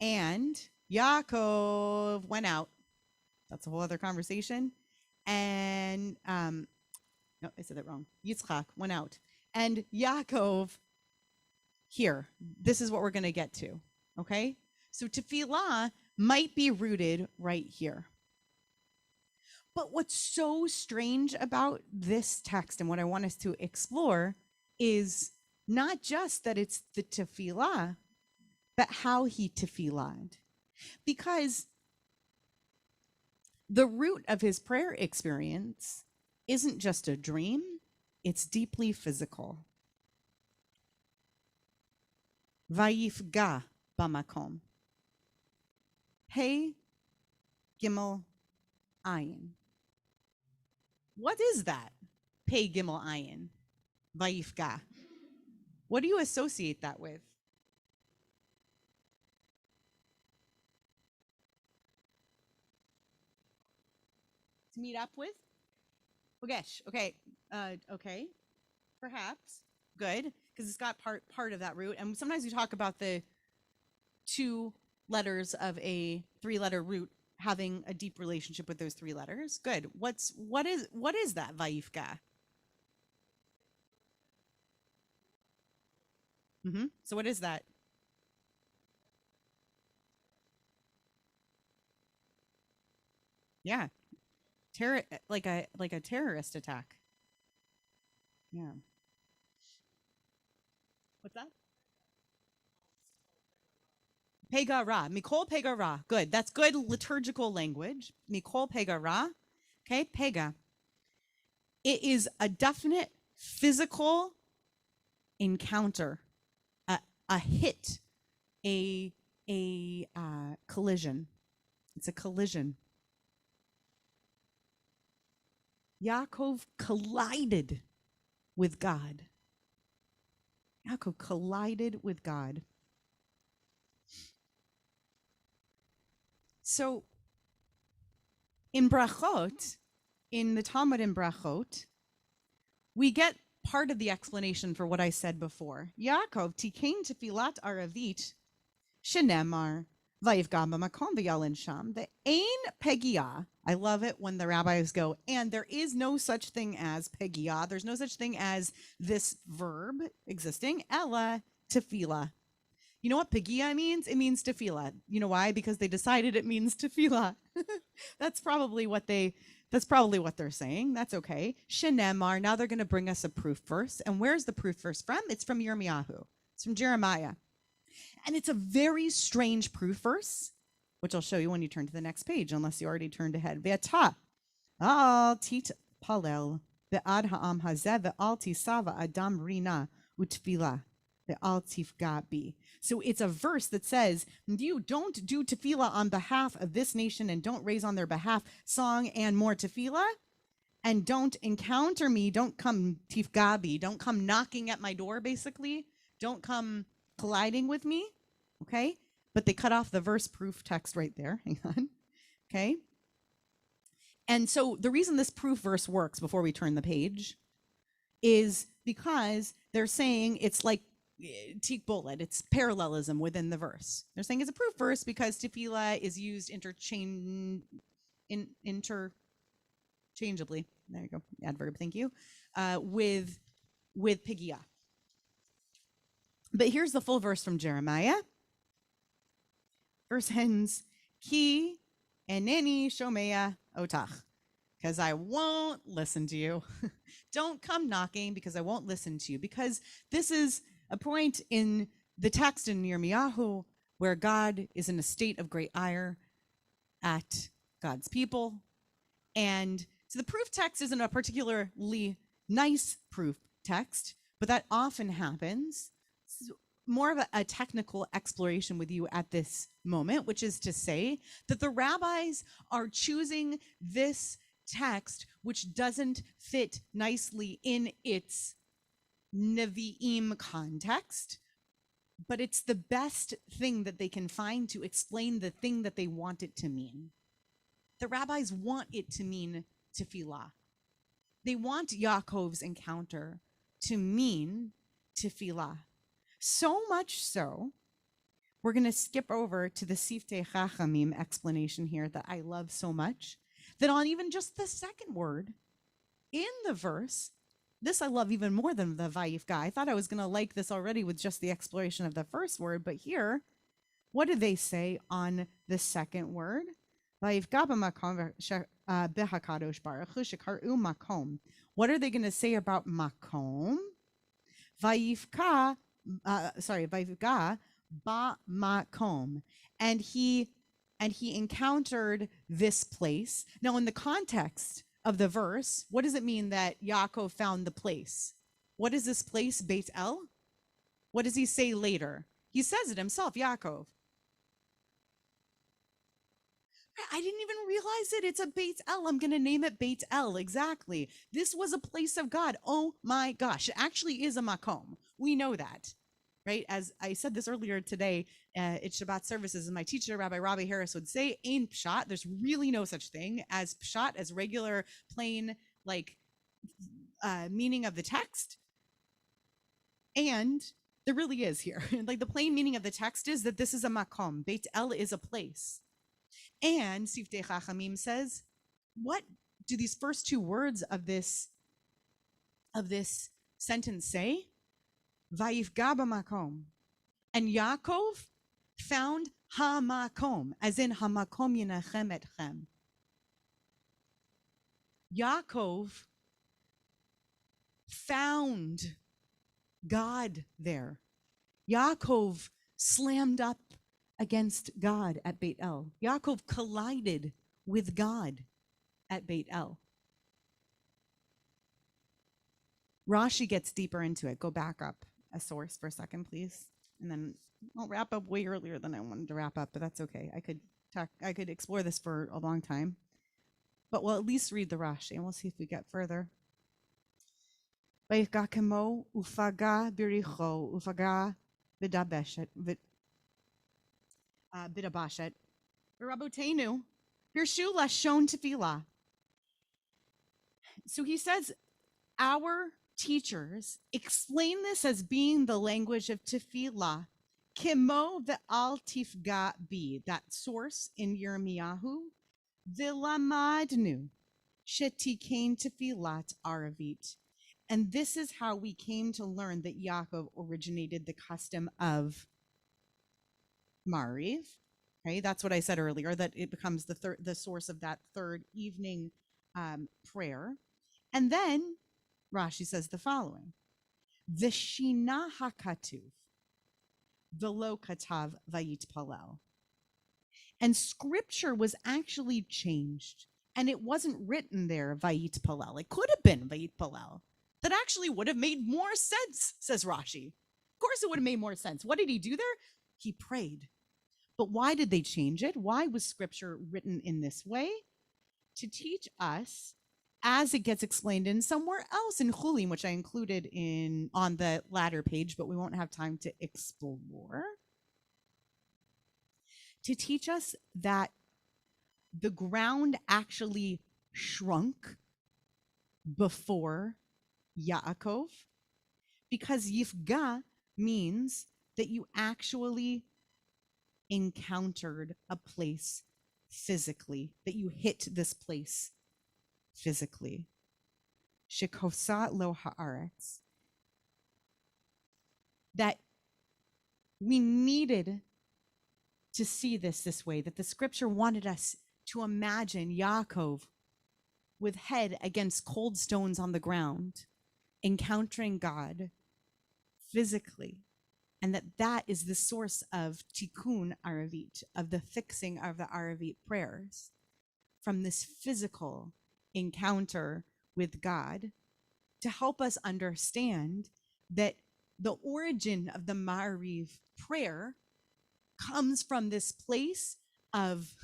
And Yaakov went out. That's a whole other conversation. And no, I said that wrong. Yitzchak went out. And Yaakov here. This is what we're going to get to. Okay? So tefillah might be rooted right here. But what's so strange about this text and what I want us to explore is not just that it's the tefillah, but how he tefillah'd. Because the root of his prayer experience isn't just a dream, it's deeply physical. Vayifga bamakom. Hey, Gimel, Ayin. What is that? Pei Gimel Ayin. Vayifga. What do you associate that with? To meet up with? Ogesh. Okay. Okay. Perhaps. Good. Because it's got part of that root. And sometimes we talk about the 2 letters of a 3-letter root having a deep relationship with those 3 letters. Good. What is that, Vayifga? So what is that? Yeah. Like a terrorist attack. Yeah. What's that? Pegara. Mikol Pegara. Good. That's good liturgical language. Mikol Pegara. Okay, Pega. It is a definite physical encounter, a hit, a collision. It's a collision. Yaakov collided with God. Yaakov collided with God. So in Brachot, in the Talmud in Brachot, we get part of the explanation for what I said before. Yaakov tikein tefilat aravit shenemar vayivgam b'makom v'yalin sham. The ein pegia. I love it when the rabbis go, and there is no such thing as pegia. There's no such thing as this verb existing. Ella tefillah. You know what pegia means? It means tefillah. You know why? Because they decided it means tefillah. That's probably what they're saying. That's okay. Shenemar. Now they're going to bring us a proof verse. And where's the proof verse from? It's from Yirmiyahu. It's from Jeremiah. And it's a very strange proof verse, which I'll show you when you turn to the next page, unless you already turned ahead. Ve'ata al tit palel ve'ad ha'am hazeh ve'al tisava adam rina utfilah ve'al tifga bi. So it's a verse that says, you don't do tefillah on behalf of this nation and don't raise on their behalf song and more tefillah, and don't encounter me. Don't come tifgabi. Don't come knocking at my door, basically. Don't come colliding with me. Okay? But they cut off the verse proof text right there. Hang on. Okay? And so the reason this proof verse works before we turn the page is because they're saying it's like tikbolet, it's parallelism within the verse. They're saying it's a proof verse because tefillah is used interchangeably. There you go, adverb. Thank you. With pigia. But here's the full verse from Jeremiah. Verse ends, Ki eneni shomea otach, because I won't listen to you. Don't come knocking because I won't listen to you. Because this is a point in the text in Yirmiyahu where God is in a state of great ire at God's people. And so the proof text isn't a particularly nice proof text, but that often happens. It's more of a technical exploration with you at this moment, which is to say that the rabbis are choosing this text, which doesn't fit nicely in its Nevi'im context, but it's the best thing that they can find to explain the thing that they want it to mean. The rabbis want it to mean tefillah. They want Yaakov's encounter to mean tefillah. So much so, we're going to skip over to the Siftei Chachamim explanation here that I love so much, that on even just the second word in the verse, this I love even more than the Vayifga. I thought I was going to like this already with just the exploration of the first word, but here, what do they say on the second word? Vayifga b'makom b'hakadosh baruch hu shekaru makom. What are they going to say about makom? Vayifga ba makom, and he encountered this place. Now, in the context of the verse, what does it mean that Yaakov found the place? What is this place, Beit El? What does he say later? He says it himself, Yaakov. I didn't even realize it. It's a Beit El. I'm going to name it Beit El. Exactly. This was a place of God. Oh my gosh. It actually is a makom. We know that, right? As I said this earlier today at Shabbat services, and my teacher, Rabbi Robbie Harris, would say, Ein pshat. There's really no such thing as pshat, as regular, plain, like, meaning of the text. And there really is here. Like, the plain meaning of the text is that this is a makom. Beit El is a place. And Siftei Chachamim says, what do these first two words of this sentence say? Vayifga b'makom. And Yaakov found hamakom, as in hamakom yinachem etchem. Yaakov found God there. Yaakov slammed up against God at Beit El. Yaakov collided with God at Beit El. Rashi gets deeper into it. Go back up a source for a second, please. And then I'll wrap up way earlier than I wanted to wrap up, but that's okay. I could explore this for a long time. But we'll at least read the Rashi, and we'll see if we get further. Vayifga kemo ufaga biricho ufaga bidabeshet bidabashet rabotenu birshu lashon tefillah. So he says, our teachers explain this as being the language of tefillah. Kimo ve'al tifga bi, that source in Yirmiyahu. V'lamadnu shetikein tefillat aravit. And this is how we came to learn that Yaakov originated the custom of Mariv. Okay, that's what I said earlier, that it becomes the source of that third evening prayer. And then Rashi says the following: V'shina hakatuv v'lo katav vayitpalel. And scripture was actually changed, and it wasn't written there vayitpalel. It could have been vayitpalel. That actually would have made more sense, says Rashi. Of course it would have made more sense. What did he do there? He prayed. But why did they change it? Why was scripture written in this way? To teach us as it gets explained in somewhere else in Chulim, which I included in on the latter page, but we won't have time to explore, to teach us that the ground actually shrunk before Yaakov, because Yifga means that you actually encountered a place physically, that you hit this place physically. Shekosa lo haaretz. That we needed to see this way, that the scripture wanted us to imagine Yaakov with head against cold stones on the ground, encountering God physically, and that is the source of tikkun aravit, of the fixing of the aravit prayers, from this physical encounter with God, to help us understand that the origin of the Ma'ariv prayer comes from this place of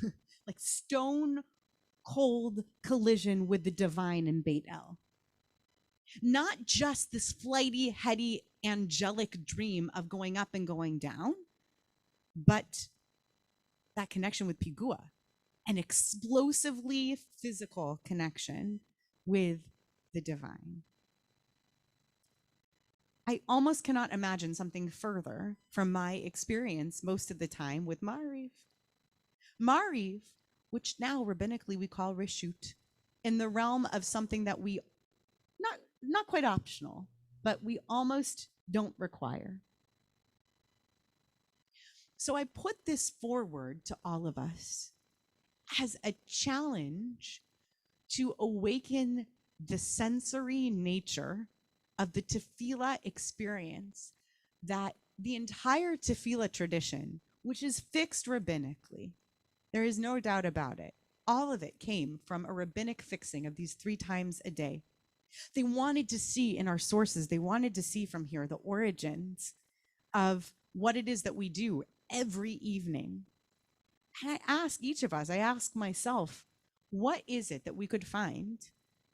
like stone cold collision with the divine in Beit El. Not just this flighty, heady, angelic dream of going up and going down, but that connection with Pigua, an explosively physical connection with the divine. I almost cannot imagine something further from my experience most of the time with Mariv. Mariv, which now rabbinically we call Rishut, in the realm of something that we not quite optional, but we almost don't require. So I put this forward to all of us as a challenge to awaken the sensory nature of the tefillah experience, that the entire tefillah tradition, which is fixed rabbinically, there is no doubt about it, all of it came from a rabbinic fixing of these 3 times a day. They wanted to see in our sources, they wanted to see from here the origins of what it is that we do every evening. And I ask each of us, I ask myself, what is it that we could find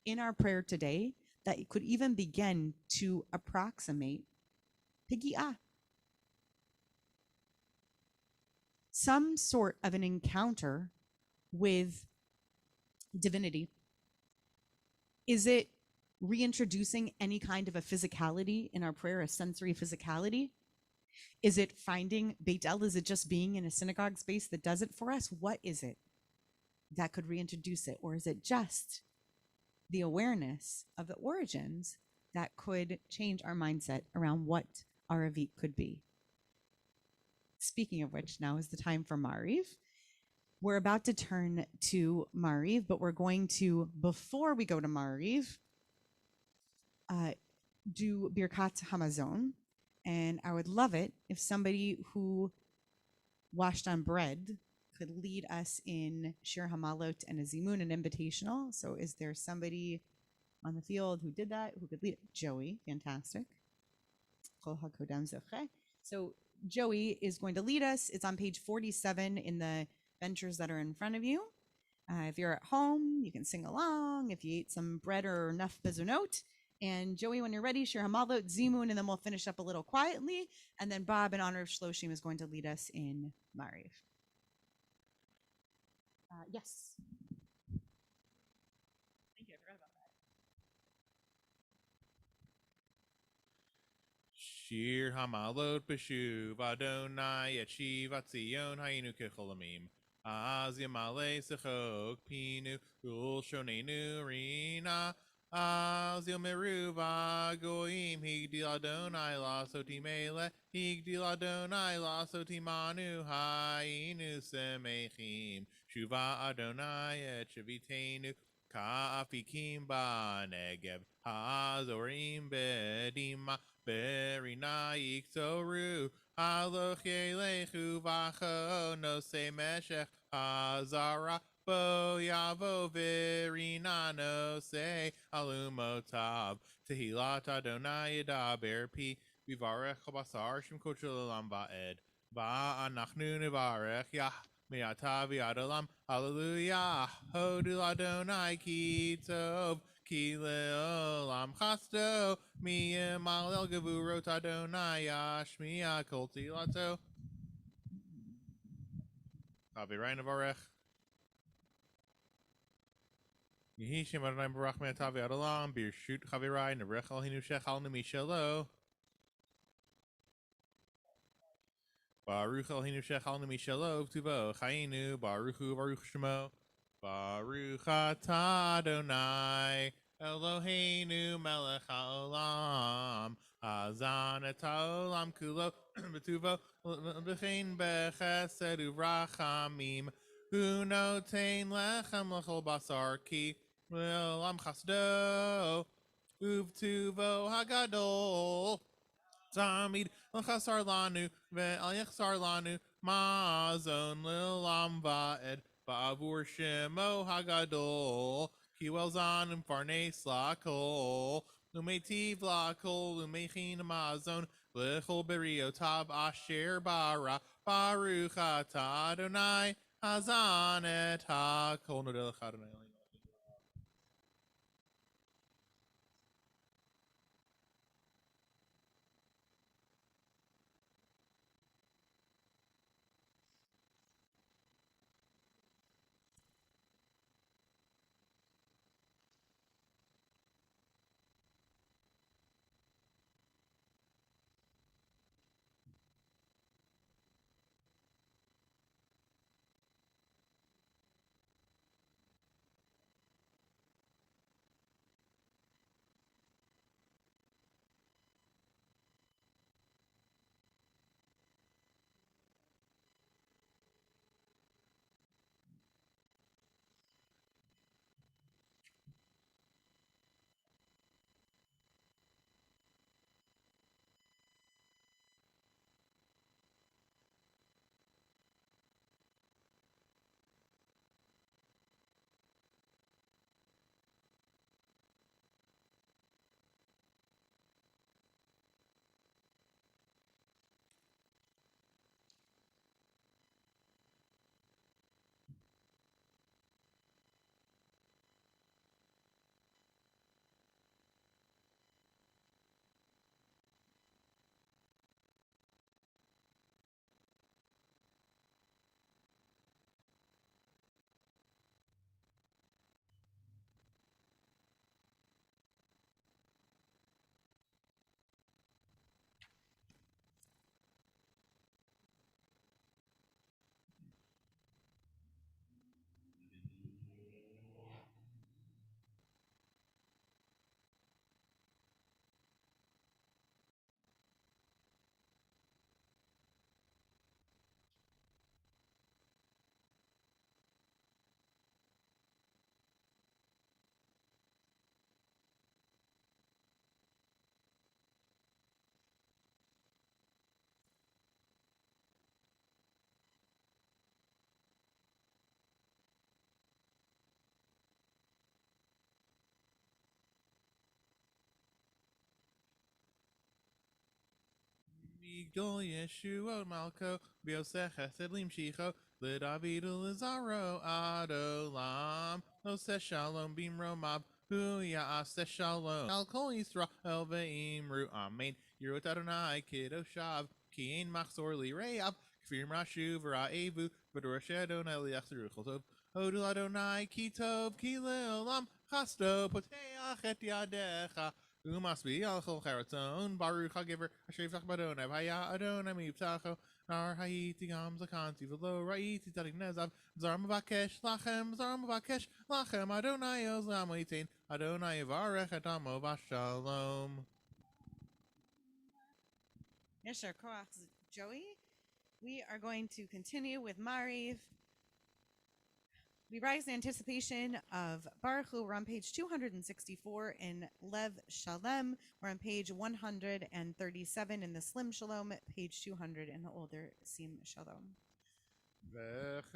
in our prayer today that could even begin to approximate Pigi'ah? Some sort of an encounter with divinity. Is it reintroducing any kind of a physicality in our prayer, a sensory physicality? Is it finding Beit El? Is it just being in a synagogue space that does it for us? What is it that could reintroduce it? Or is it just the awareness of the origins that could change our mindset around what Aravit could be? Speaking of which, now is the time for Mariv. We're about to turn to Mariv, but we're going to, before we go to Mariv, do Birkat Hamazon. And I would love it if somebody who washed on bread could lead us in Shir Hamalot and a Zimun, an invitational. So is there somebody on the field who did that, who could lead it? Joey, fantastic. So Joey is going to lead us. It's on page 47 in the ventures that are in front of you. If you're at home, you can sing along. If you ate some bread or enough bezunot. And Joey, when you're ready, Shir Hamalot, Zimun, and then we'll finish up a little quietly. And then Bob, in honor of Shloshim, is going to lead us in Mariv. Yes. Thank you. I forgot about that. Shir Hamalot B'shuv Adonai et Shivat Zion Hayinu Kecholamim. Az Yamale Sechok Pinu Ul Shonenu Rina. Az Yomeruva Goim Higdil Adonai Lasoti Mele Higdil Adonai Lasoti Manu Hayinu Semechim Shuva Adonai et Shavitenu Ka'afikim Ba'negev Hazorim Bedima Berina Yiktoru Aloch Yelechu Vacho Nose Meshech Hazara Bo Yavo Verina Nose Alumotav Tehilat Adonai Yadaber Pi Vivarech Basar Shim Kochel Lam Va'ed Va Anachnu Nivarech Yah Me'atavi adolam. Hallelujah. Hodu Adonai ki tov. Ki le'olam chasto. Miyim alel gevurot Adonai. Yashmiya kol tilato. Chavirai nevarech. Yehi Shem Adonai Barach Me'atavi adolam. Birshut chavirai nevarech al hinu shechal nemishalo. Baruch Eloheinu Shechal Mishalov Tuvo Chayinu Baruch Baruch Shemo Baruch Atah Adonai Eloheinu Melech Haolam Hazan et Haolam Kulo Betuvo B'chein Bechesed Uvrachamim Hu Notein Lechem Lechol Basar Ki Le'olam Chasdo Uvtuvo Hagadol Tamid Chasar Lanu Ve'al Yechsar Lanu Ma'azon Lilam Va'ed Ba'avur Shemo Hagadol Kiwel Zan Farnes Lakol Lumetiv Lakol Lumechin Ma'azon Lichol Beriotab Asher Bara Baruch Atah Adonai Hazan et HaKol Nodel Adonai. Migdol Yeshua Malko Biosech Chesed Limshicho Lidavid Lizaro Adolam Ose Shalom Bimro Mab Hu Yaase Shalom Al Kol Yisrael Ve'imru Amen Yerot Adonai Kiddo Shav Kien Machzor Lireav Kfir Rashu V'Ra'evu V'Dorosh Adonai Liachzer Tov Hodul Adonai Kitov Kileolam Chasto Poteach Et Yadecha Umas be alchol charatzon, Baruch HaGiver, Asher Yiftach Badon, Avaya Adon, Ami Yiftacho, Nar Haiti Gam Zakanti, Velo Raiti Tadik Nezav, Zar Mavakesh, Lachem, Adonai Ozlam Eitain, Adonai Varech Adamo Vashalom. Yeshar Koach Joey. We are going to continue with Mariv. We rise in anticipation of Baruch Hu. We're on page 264 in Lev Shalem. We're on page 137 in the Slim Shalom, page 200 in the older Sim Shalom. Baruch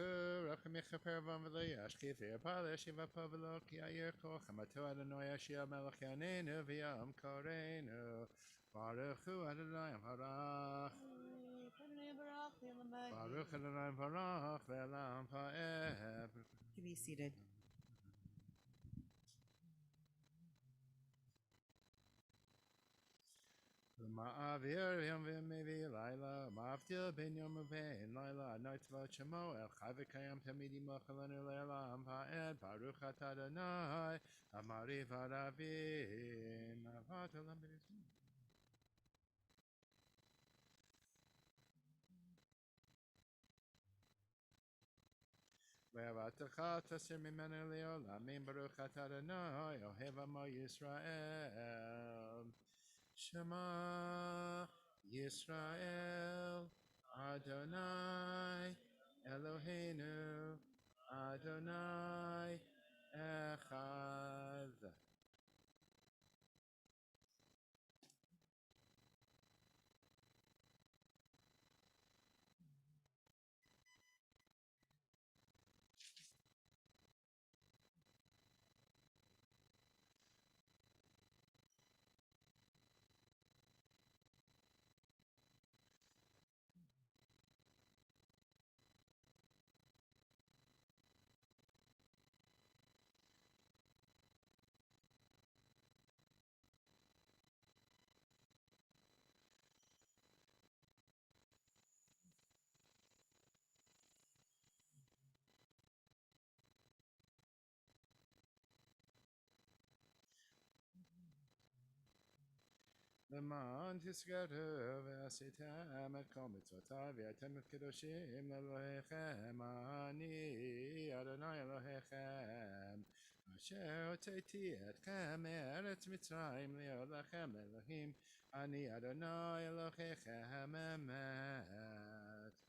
Hu Adonai Barach. Baruch Adonai Baruch Le'olam Ha'ed. Can be seated. Ma'avir yom v'mevi laila, ma'avdil ben yom u'ben laila, anoit v'ot shemo, el chai v'kayam tamid imochalenu le'olam ha'ed, baruch atah Adonai, amari v'aravim, avat olam b'nizim. Ve'avatecha tasir mimenu le'olamim, baruch atah Adonai, ohev amo Yisrael. Shema Yisrael Adonai Eloheinu Adonai Echad. למען תזכרו ועשיתם את כל מצוותיי והייתם קדושים לאלוהיכם אני אדוני אלוהיכם אשר הוצאתי אתכם מארץ מצרים להיות לכם לאלוהים אני אדוני אלוהיכם אמת.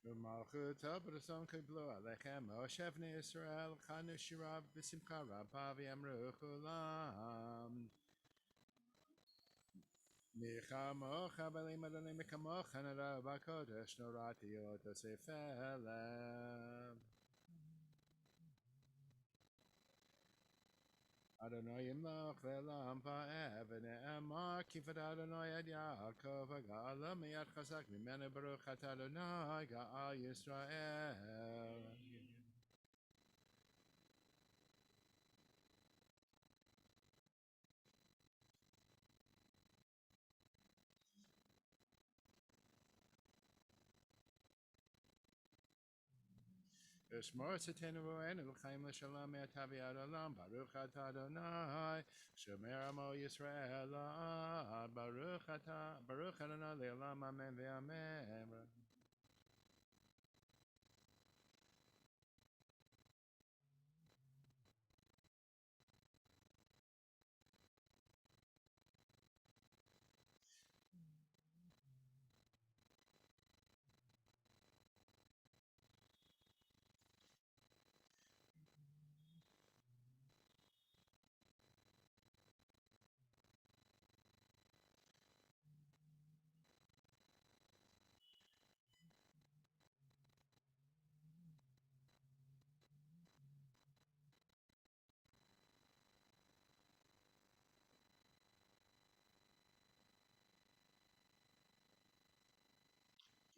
ומלכותו ברצון קיבלו עליכם משה בני ישראל חנו שירה בשמחה רבה ואמרו כולם מי כמוך בלים אדוני מכמוך נראה בקודש נוראתי עוד אוסף אליו אדוני ימלוך לעולם ועד ונאמר כיפת אדוני את יעקב וגאלו מיד חזק ממנו ברוך אתה אדוני גאל ישראל אשמור צאתנו רואינו לחיים לשלום מעתה ועד עולם ברוך אתה אדוני שומר עמו ישראל לעד ברוך אדוני לעולם אמן ואמן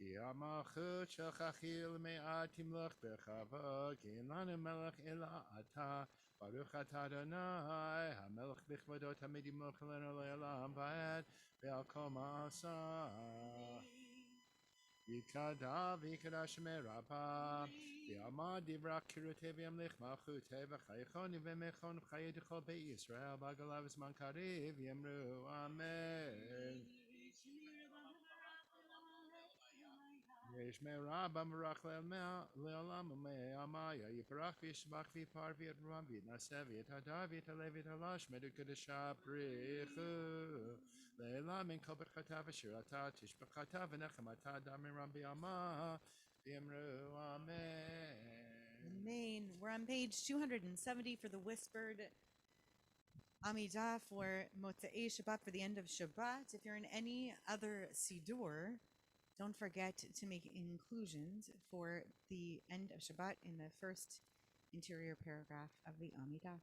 כי המלכות שלך חיל מעט תמלוך בכבוד, כי אין לנו מלך אלא אתה, ברוך אתה אדוני, המלך בכבודו תמיד ימלוך עלינו לעולם ועד, ועל כל מעשה. יתקדע ויקדש מרפא, ויעמד דברה קירותי וימליך מלכותי, וחייכוני ומכון וחיי דכל בית ישראל, בגולה וזמן קריב, יאמרו אמן. ישמרה במברך לעולם ומעמיה יפרח וישבח ויפאר ויתרום ויתנשא ויתהדר ויתעלה ויתעלש מד קדשה בריחו לעילה מן כל ברכתה ושירתה תשבחתה ונחמתה דמרם בימה ויאמרו אמן. Amen. We're on page 270 for the whispered Amidah for Motzei Shabbat for the end of Shabbat. If you're in any other Siddur, don't forget to make inclusions for the end of Shabbat in the first interior paragraph of the Amidah.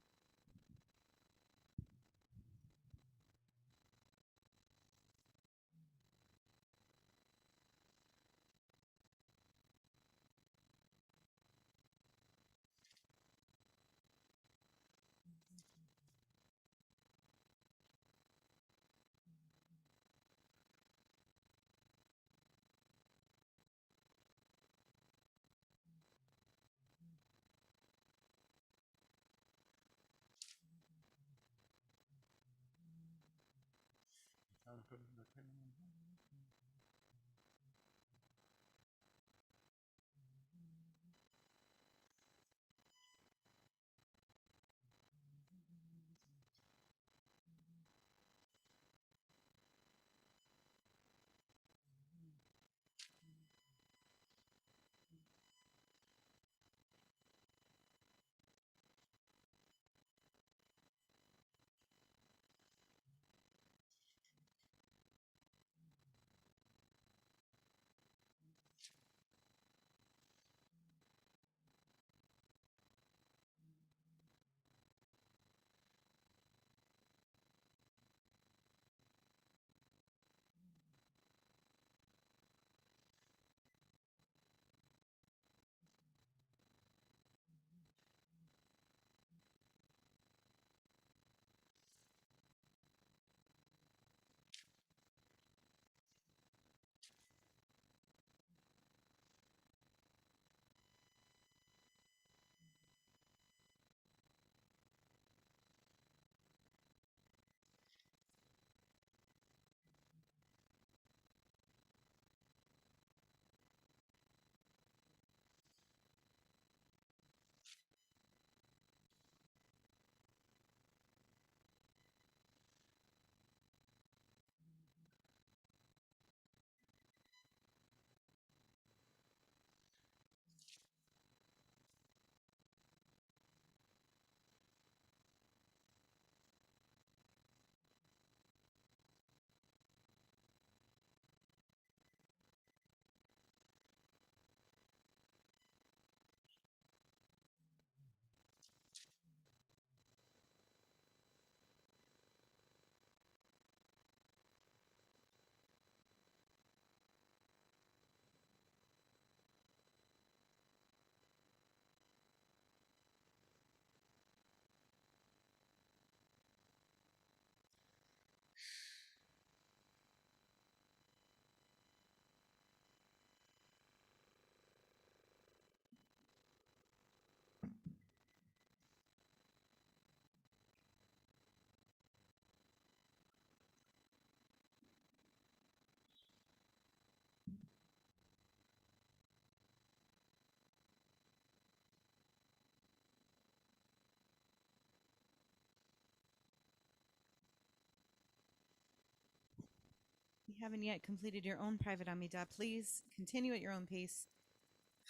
If you haven't yet completed your own private Amidah, please continue at your own pace.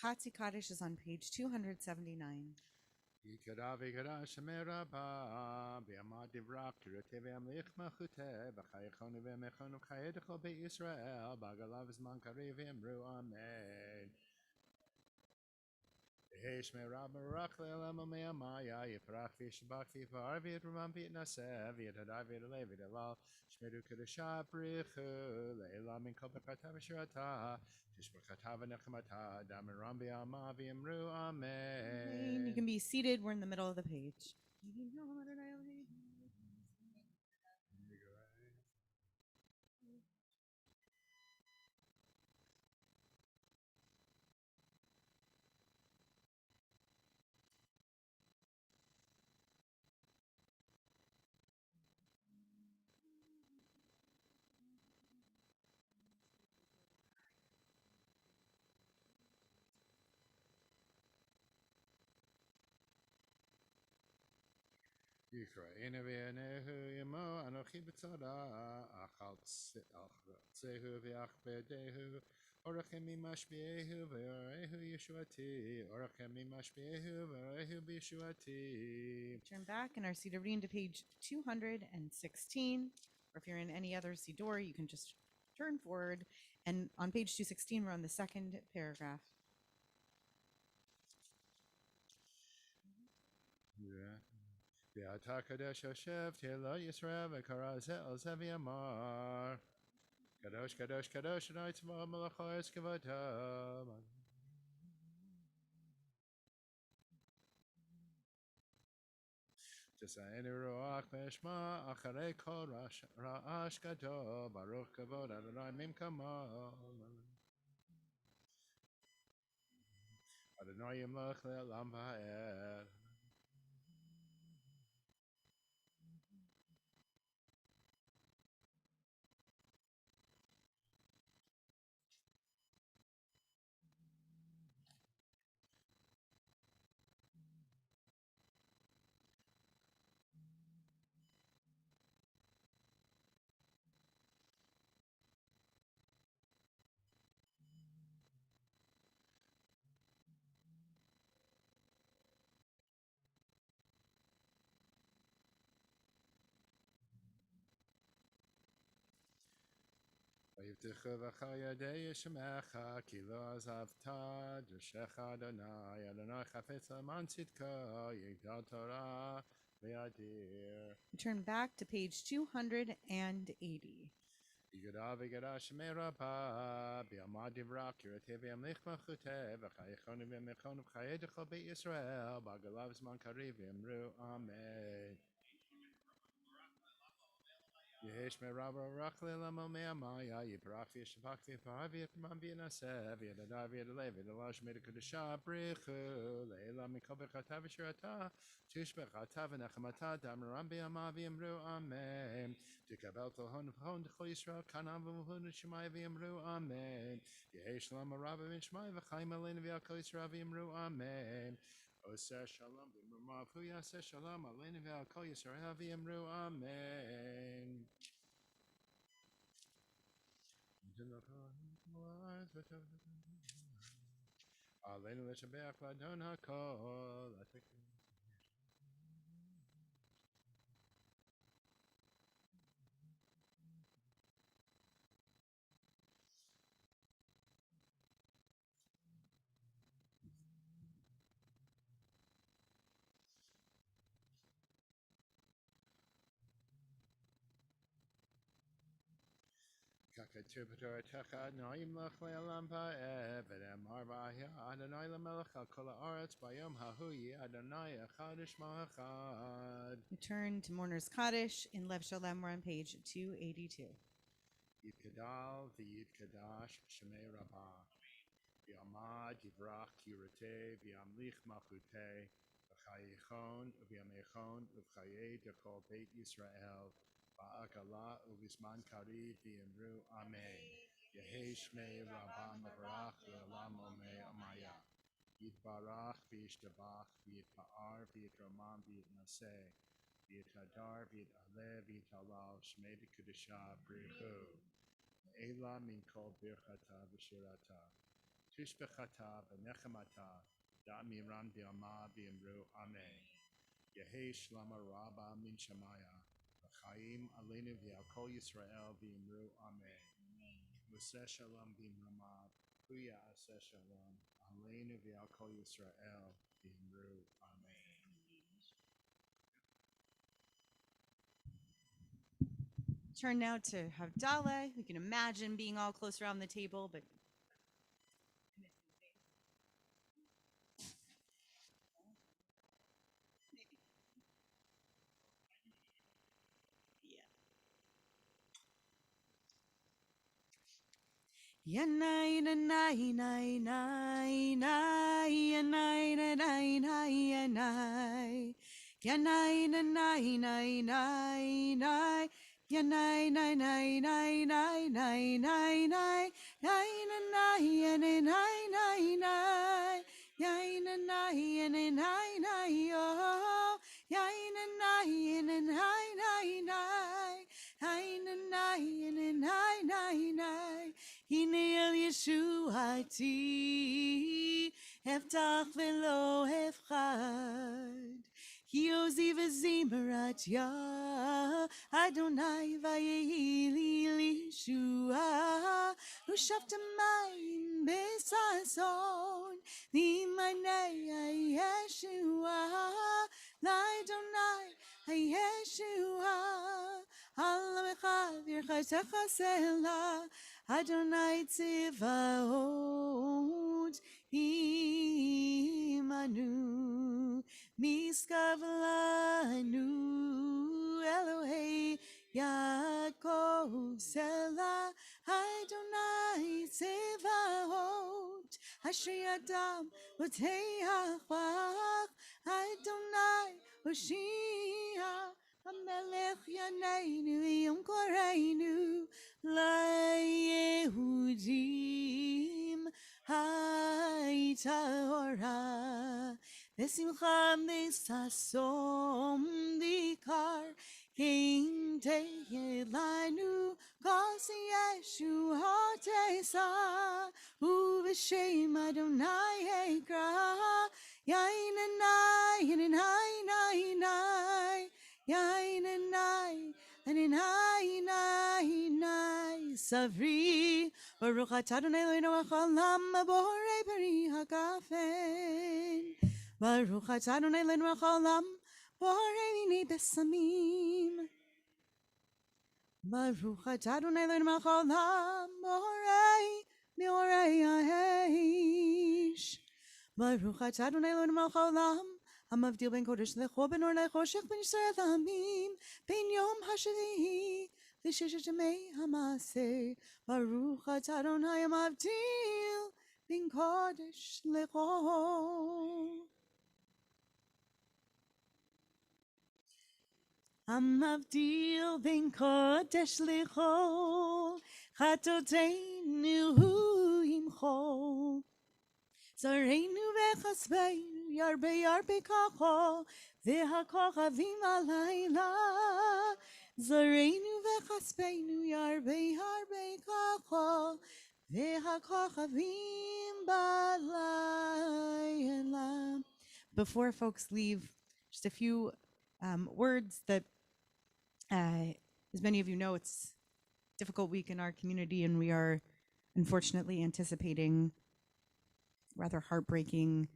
Chatzi Kaddish is on page 279. יקרא ויקרא שמי רבה, בימד דברך קראתי ואמליך מלכותי, וחייכוני ואמכונו חיי דכל בית ישראל, בעגלה וזמן קריב ואמרו אמן. שמי רב מרח לעולם ומעמיה, יפרח וישבח ויפאר ויתרומם ויתנשא, ויתהדר ויתעלה ויתהלל, שמרו קדושה בריחו, לעילם מן כל ברכתה ושירתה, תשבחתה ונחמתה, דמרם ביעמה ויאמרו אמן. You can be seated. We're in the middle of the page. יקראינו ויענהו עמו אנוכי בצרה, אכל צאהו ויכבדהו, Orachem mimashbiehu v'orehu yeshuati. Orachem mimashbiehu v'orehu b'yeshuati. Turn back in our Siddur reading to page 216, or if you're in any other Siddur, you can just turn forward. And on page 216, we're on the second paragraph. V'ata kadosh Hashem tilo Yisrael v'karazeh al zevi amar. Kadosh, kadosh, kadosh, Adonai tzva'ot malacha es kavodav. Tisayenu ruach v'eshma acharei kol ra'ash gadol. Baruch kavod Adonai mimkamo. Adonai yimlach le'olam va'ed. ויבטחו בך ידי ישמעך כי לא עזבת דרשך אדוני אדוני חפץ למען צדקו יגדל תורה וידיר. Turn back to page 280. יגדל ויגדל שמי רבה ביעמד דברך יראתה וימליך מלכותה וחייכון וימליכון וחיי דכל בית ישראל בעגלה בזמן קריב ויאמרו אמן. Yesh me rabba rachle lamo mea maya yiprach v'yishvach v'yipar v'yitman v'yinaseh v'yadadai v'yadalei v'yadalash medikudasha brichu le'ela mikol b'chata v'shirata tush b'chata v'nechamata damaram b'yama v'yamru amen tikabel tohon v'hon d'chol Yisrael kanam v'muhun v'shemai v'yamru amen yesh lamo rabba v'shemai v'chaim aleinu v'yakol Yisrael v'yamru amen Oseh shalom v'mrumav hu yaseh shalom aleinu v'yakol Yisrael v'yamru amen. Aleinu l'shabeach l'adon hakol. Kakatir b'toratecha Adonai yimlach le'olam va'ed v'n'emar v'ahya Adonai l'melech al kol ha'aretz bayom hahu Adonai echad u'shmo echad. We turn to Mourner's Kaddish in Lev Shalem. We're on page 282. Yitkadal v'yitkadash shemei rabbah v'yamad yivrach yirate v'yamlich malchutei v'chayichon v'yamechon v'chayei d'kol beit Yisrael v'agala u'vizman kariv v'yamru amen. Yehi shmei rabbah mevarach le'olam omei amaya. Yitbarach v'yishtabach v'yitpa'ar v'yitramam v'yitnaseh v'yithadar v'yit'aleh v'yit'alal shmei d'kudasha brichu. Ela min kol birchata v'shirata. Tishbechata v'nechamata. Da'miram bi'ama v'yamru amen. Yehi shlama rabba min shamaya. V'chaim aleinu v'al kol Yisrael v'yamru amen. V'seh shalom b'mramav. Huya aseh shalom. Aleinu v'al kol Yisrael v'yamru amen. Turn now to Havdalah. We can imagine being all close around the table, but Yanai nai nai nai nai yanai nai nai yanai yanai nai nai nai nai yanai nai nai nai nai nai nai nai nai yanai nai nai nai yanai yanai nai nai yo yanai yanai nai nai nai yanai yanai nai nai Hine el Yeshuati, Eftach velo efchad. Ki ozi v'zimerat ya, Adonai vayehi li lishua. Ushaftamayim besason, Limanei Yeshua, L'Adonai Yeshua. Allah mechavir chasecha sela, Adonai Tzivaot imanu, miskav lanu Elohei Yaakov Sela, Adonai Tzivaot, Asher Adam V'Teach Adonai Hoshia. Hamelech Yaneinu Yom Koreinu LaYehudim HaTorah V'simcha Misasom Dikar King Tehilanu Kosi Yeshu Hotesa Uv'Shem Adonai Ekra Yainanai Yainanai Yainanai Yainanai Yainanai Savri Baruch atah Adonai Eloheinu Haolam Borei Peri Hakafen Baruch atah Adonai Eloheinu Haolam Borei Mini Besamim Baruch atah Adonai Eloheinu Haolam Borei Miorei Haish Baruch atah Adonai Eloheinu melech haolam, hamavdil ben kodesh lecho ben or lechoshech ben Yisrael ha'amim, ben yom hashvi'i l'sheshet yemei hamaseh. Baruch atah Adonai hamavdil ben kodesh lecho. Hamavdil ben kodesh lecho, chatoteinu imcho. Zareinu v'chasbeinu yarbe yarbe kacho v'hakochavim alayla. Zareinu v'chasbeinu yarbe yarbe kacho v'hakochavim balayla. Before folks leave, just a few words that, as many of you know, it's a difficult week in our community, and we are unfortunately anticipating rather heartbreaking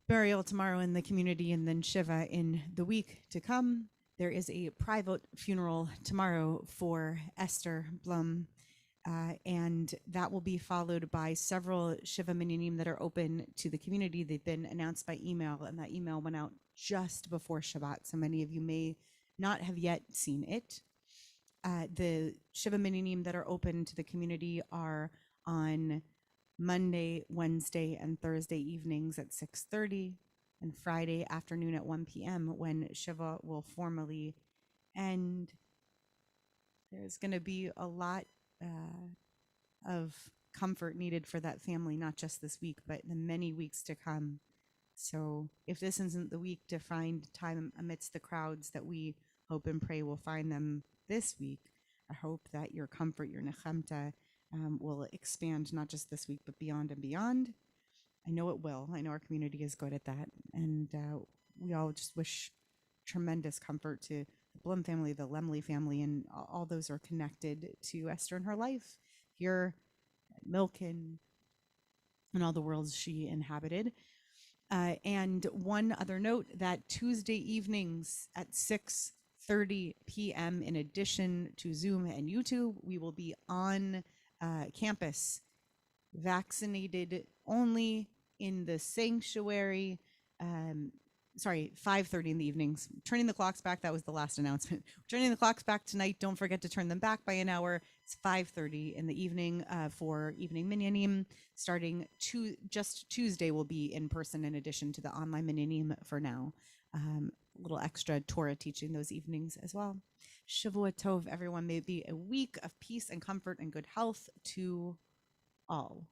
burial tomorrow in the community and then Shiva in the week to come. There is a private funeral tomorrow for Esther Blum, and that will be followed by several Shiva Minyanim that are open to the community. They've been announced by email, and that email went out just before Shabbat, so many of you may not have yet seen it. The Shiva Minyanim that are open to the community are on Monday, Wednesday, and Thursday evenings at 6:30, and Friday afternoon at 1 p.m. when Shiva will formally end. There's going to be a lot of comfort needed for that family, not just this week, but the many weeks to come. So if this isn't the week to find time amidst the crowds that we hope and pray will find them this week, I hope that your comfort, your nechemta, will expand not just this week, but beyond and beyond. I know it will. I know our community is good at that. And we all just wish tremendous comfort to the Blum family, the Lemley family, and all those are connected to Esther in her life here at Milken and all the worlds she inhabited. And one other note, that Tuesday evenings at 6:30 p.m., in addition to Zoom and YouTube, we will be on campus, vaccinated only in the sanctuary. 5:30 in the evenings. Turning the clocks back. That was the last announcement. Turning the clocks back tonight. Don't forget to turn them back by an hour. It's 5:30 in the evening for evening minyanim. Starting just Tuesday will be in person in addition to the online minyanim for now. A little extra Torah teaching those evenings as well. Shavua Tov, everyone. May it be a week of peace and comfort and good health to all.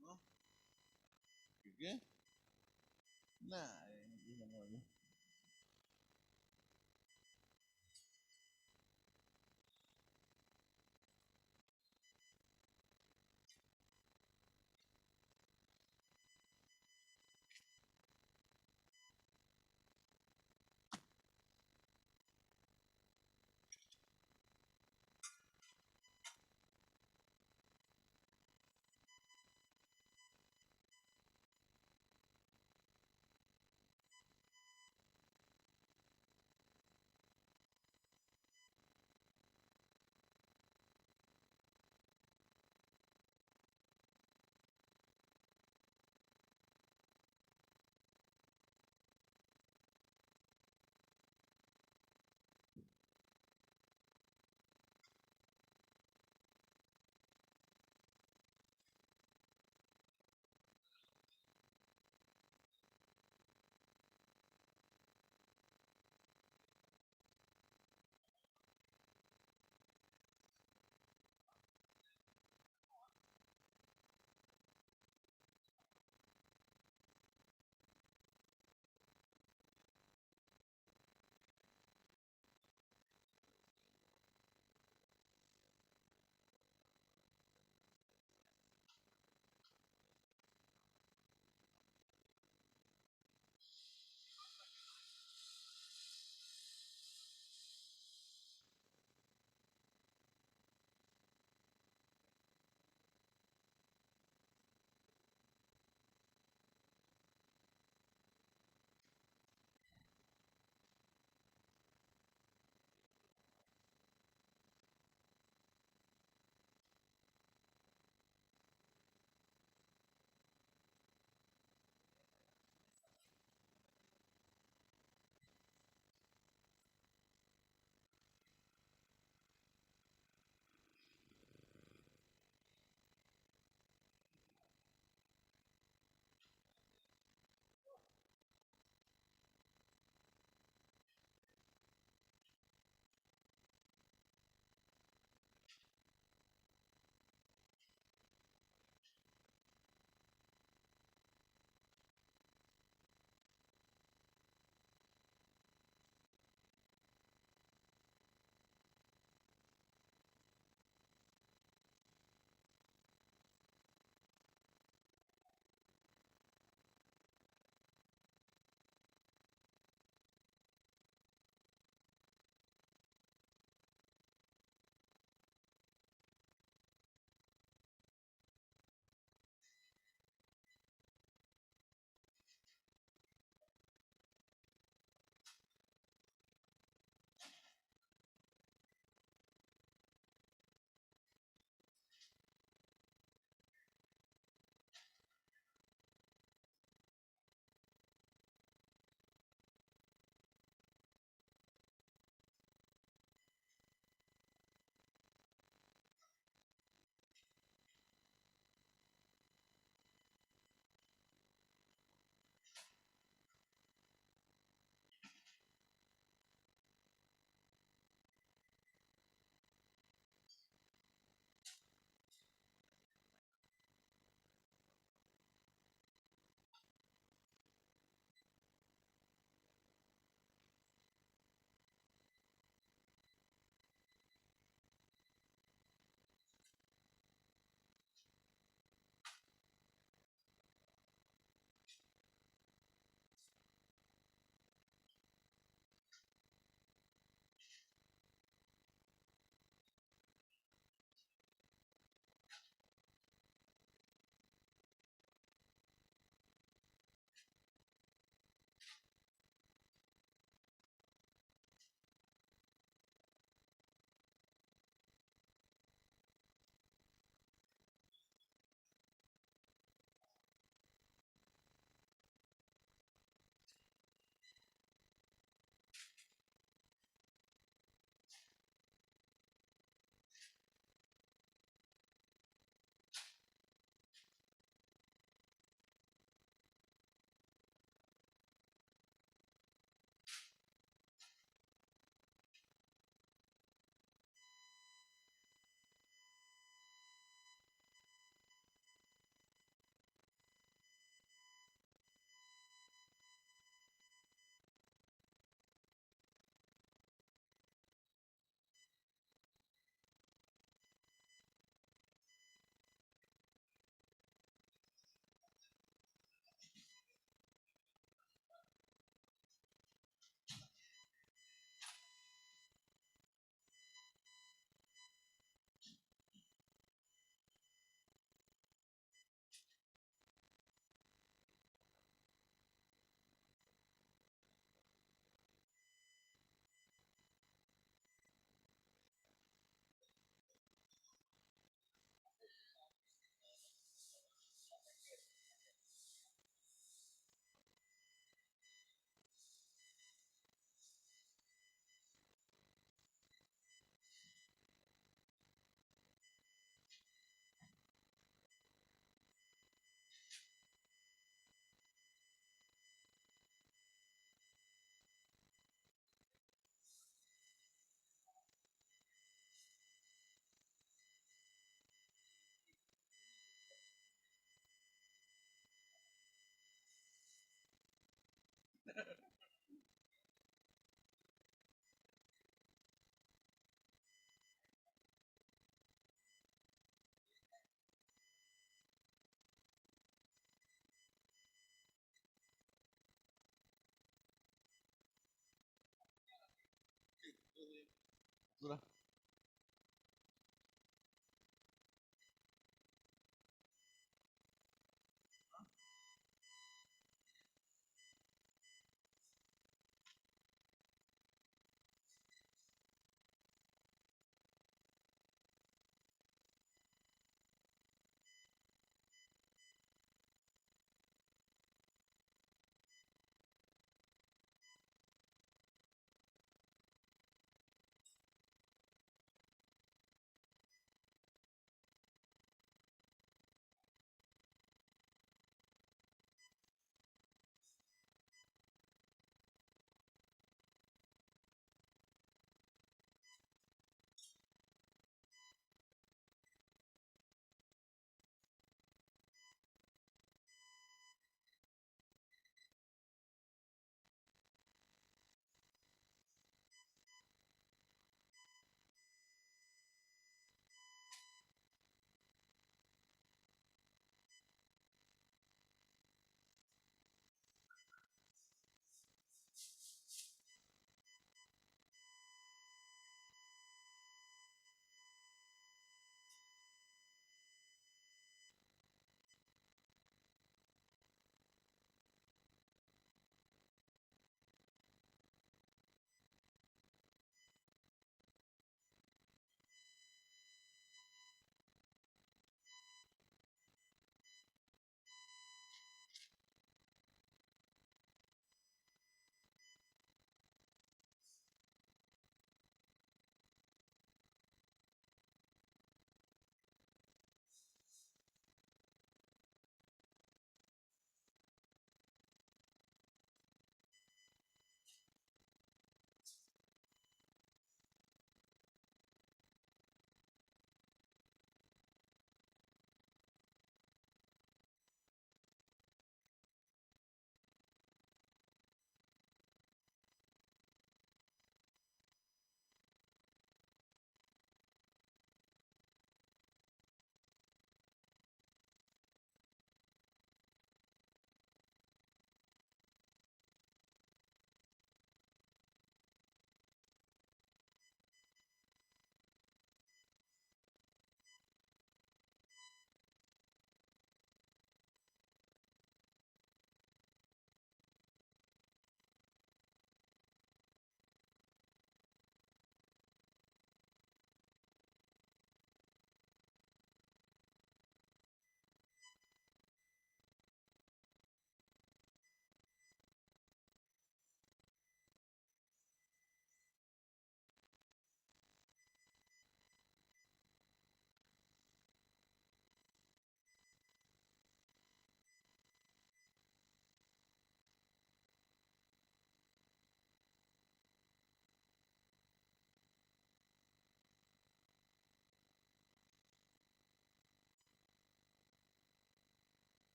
No? You good? Nah, you don't know. Zura.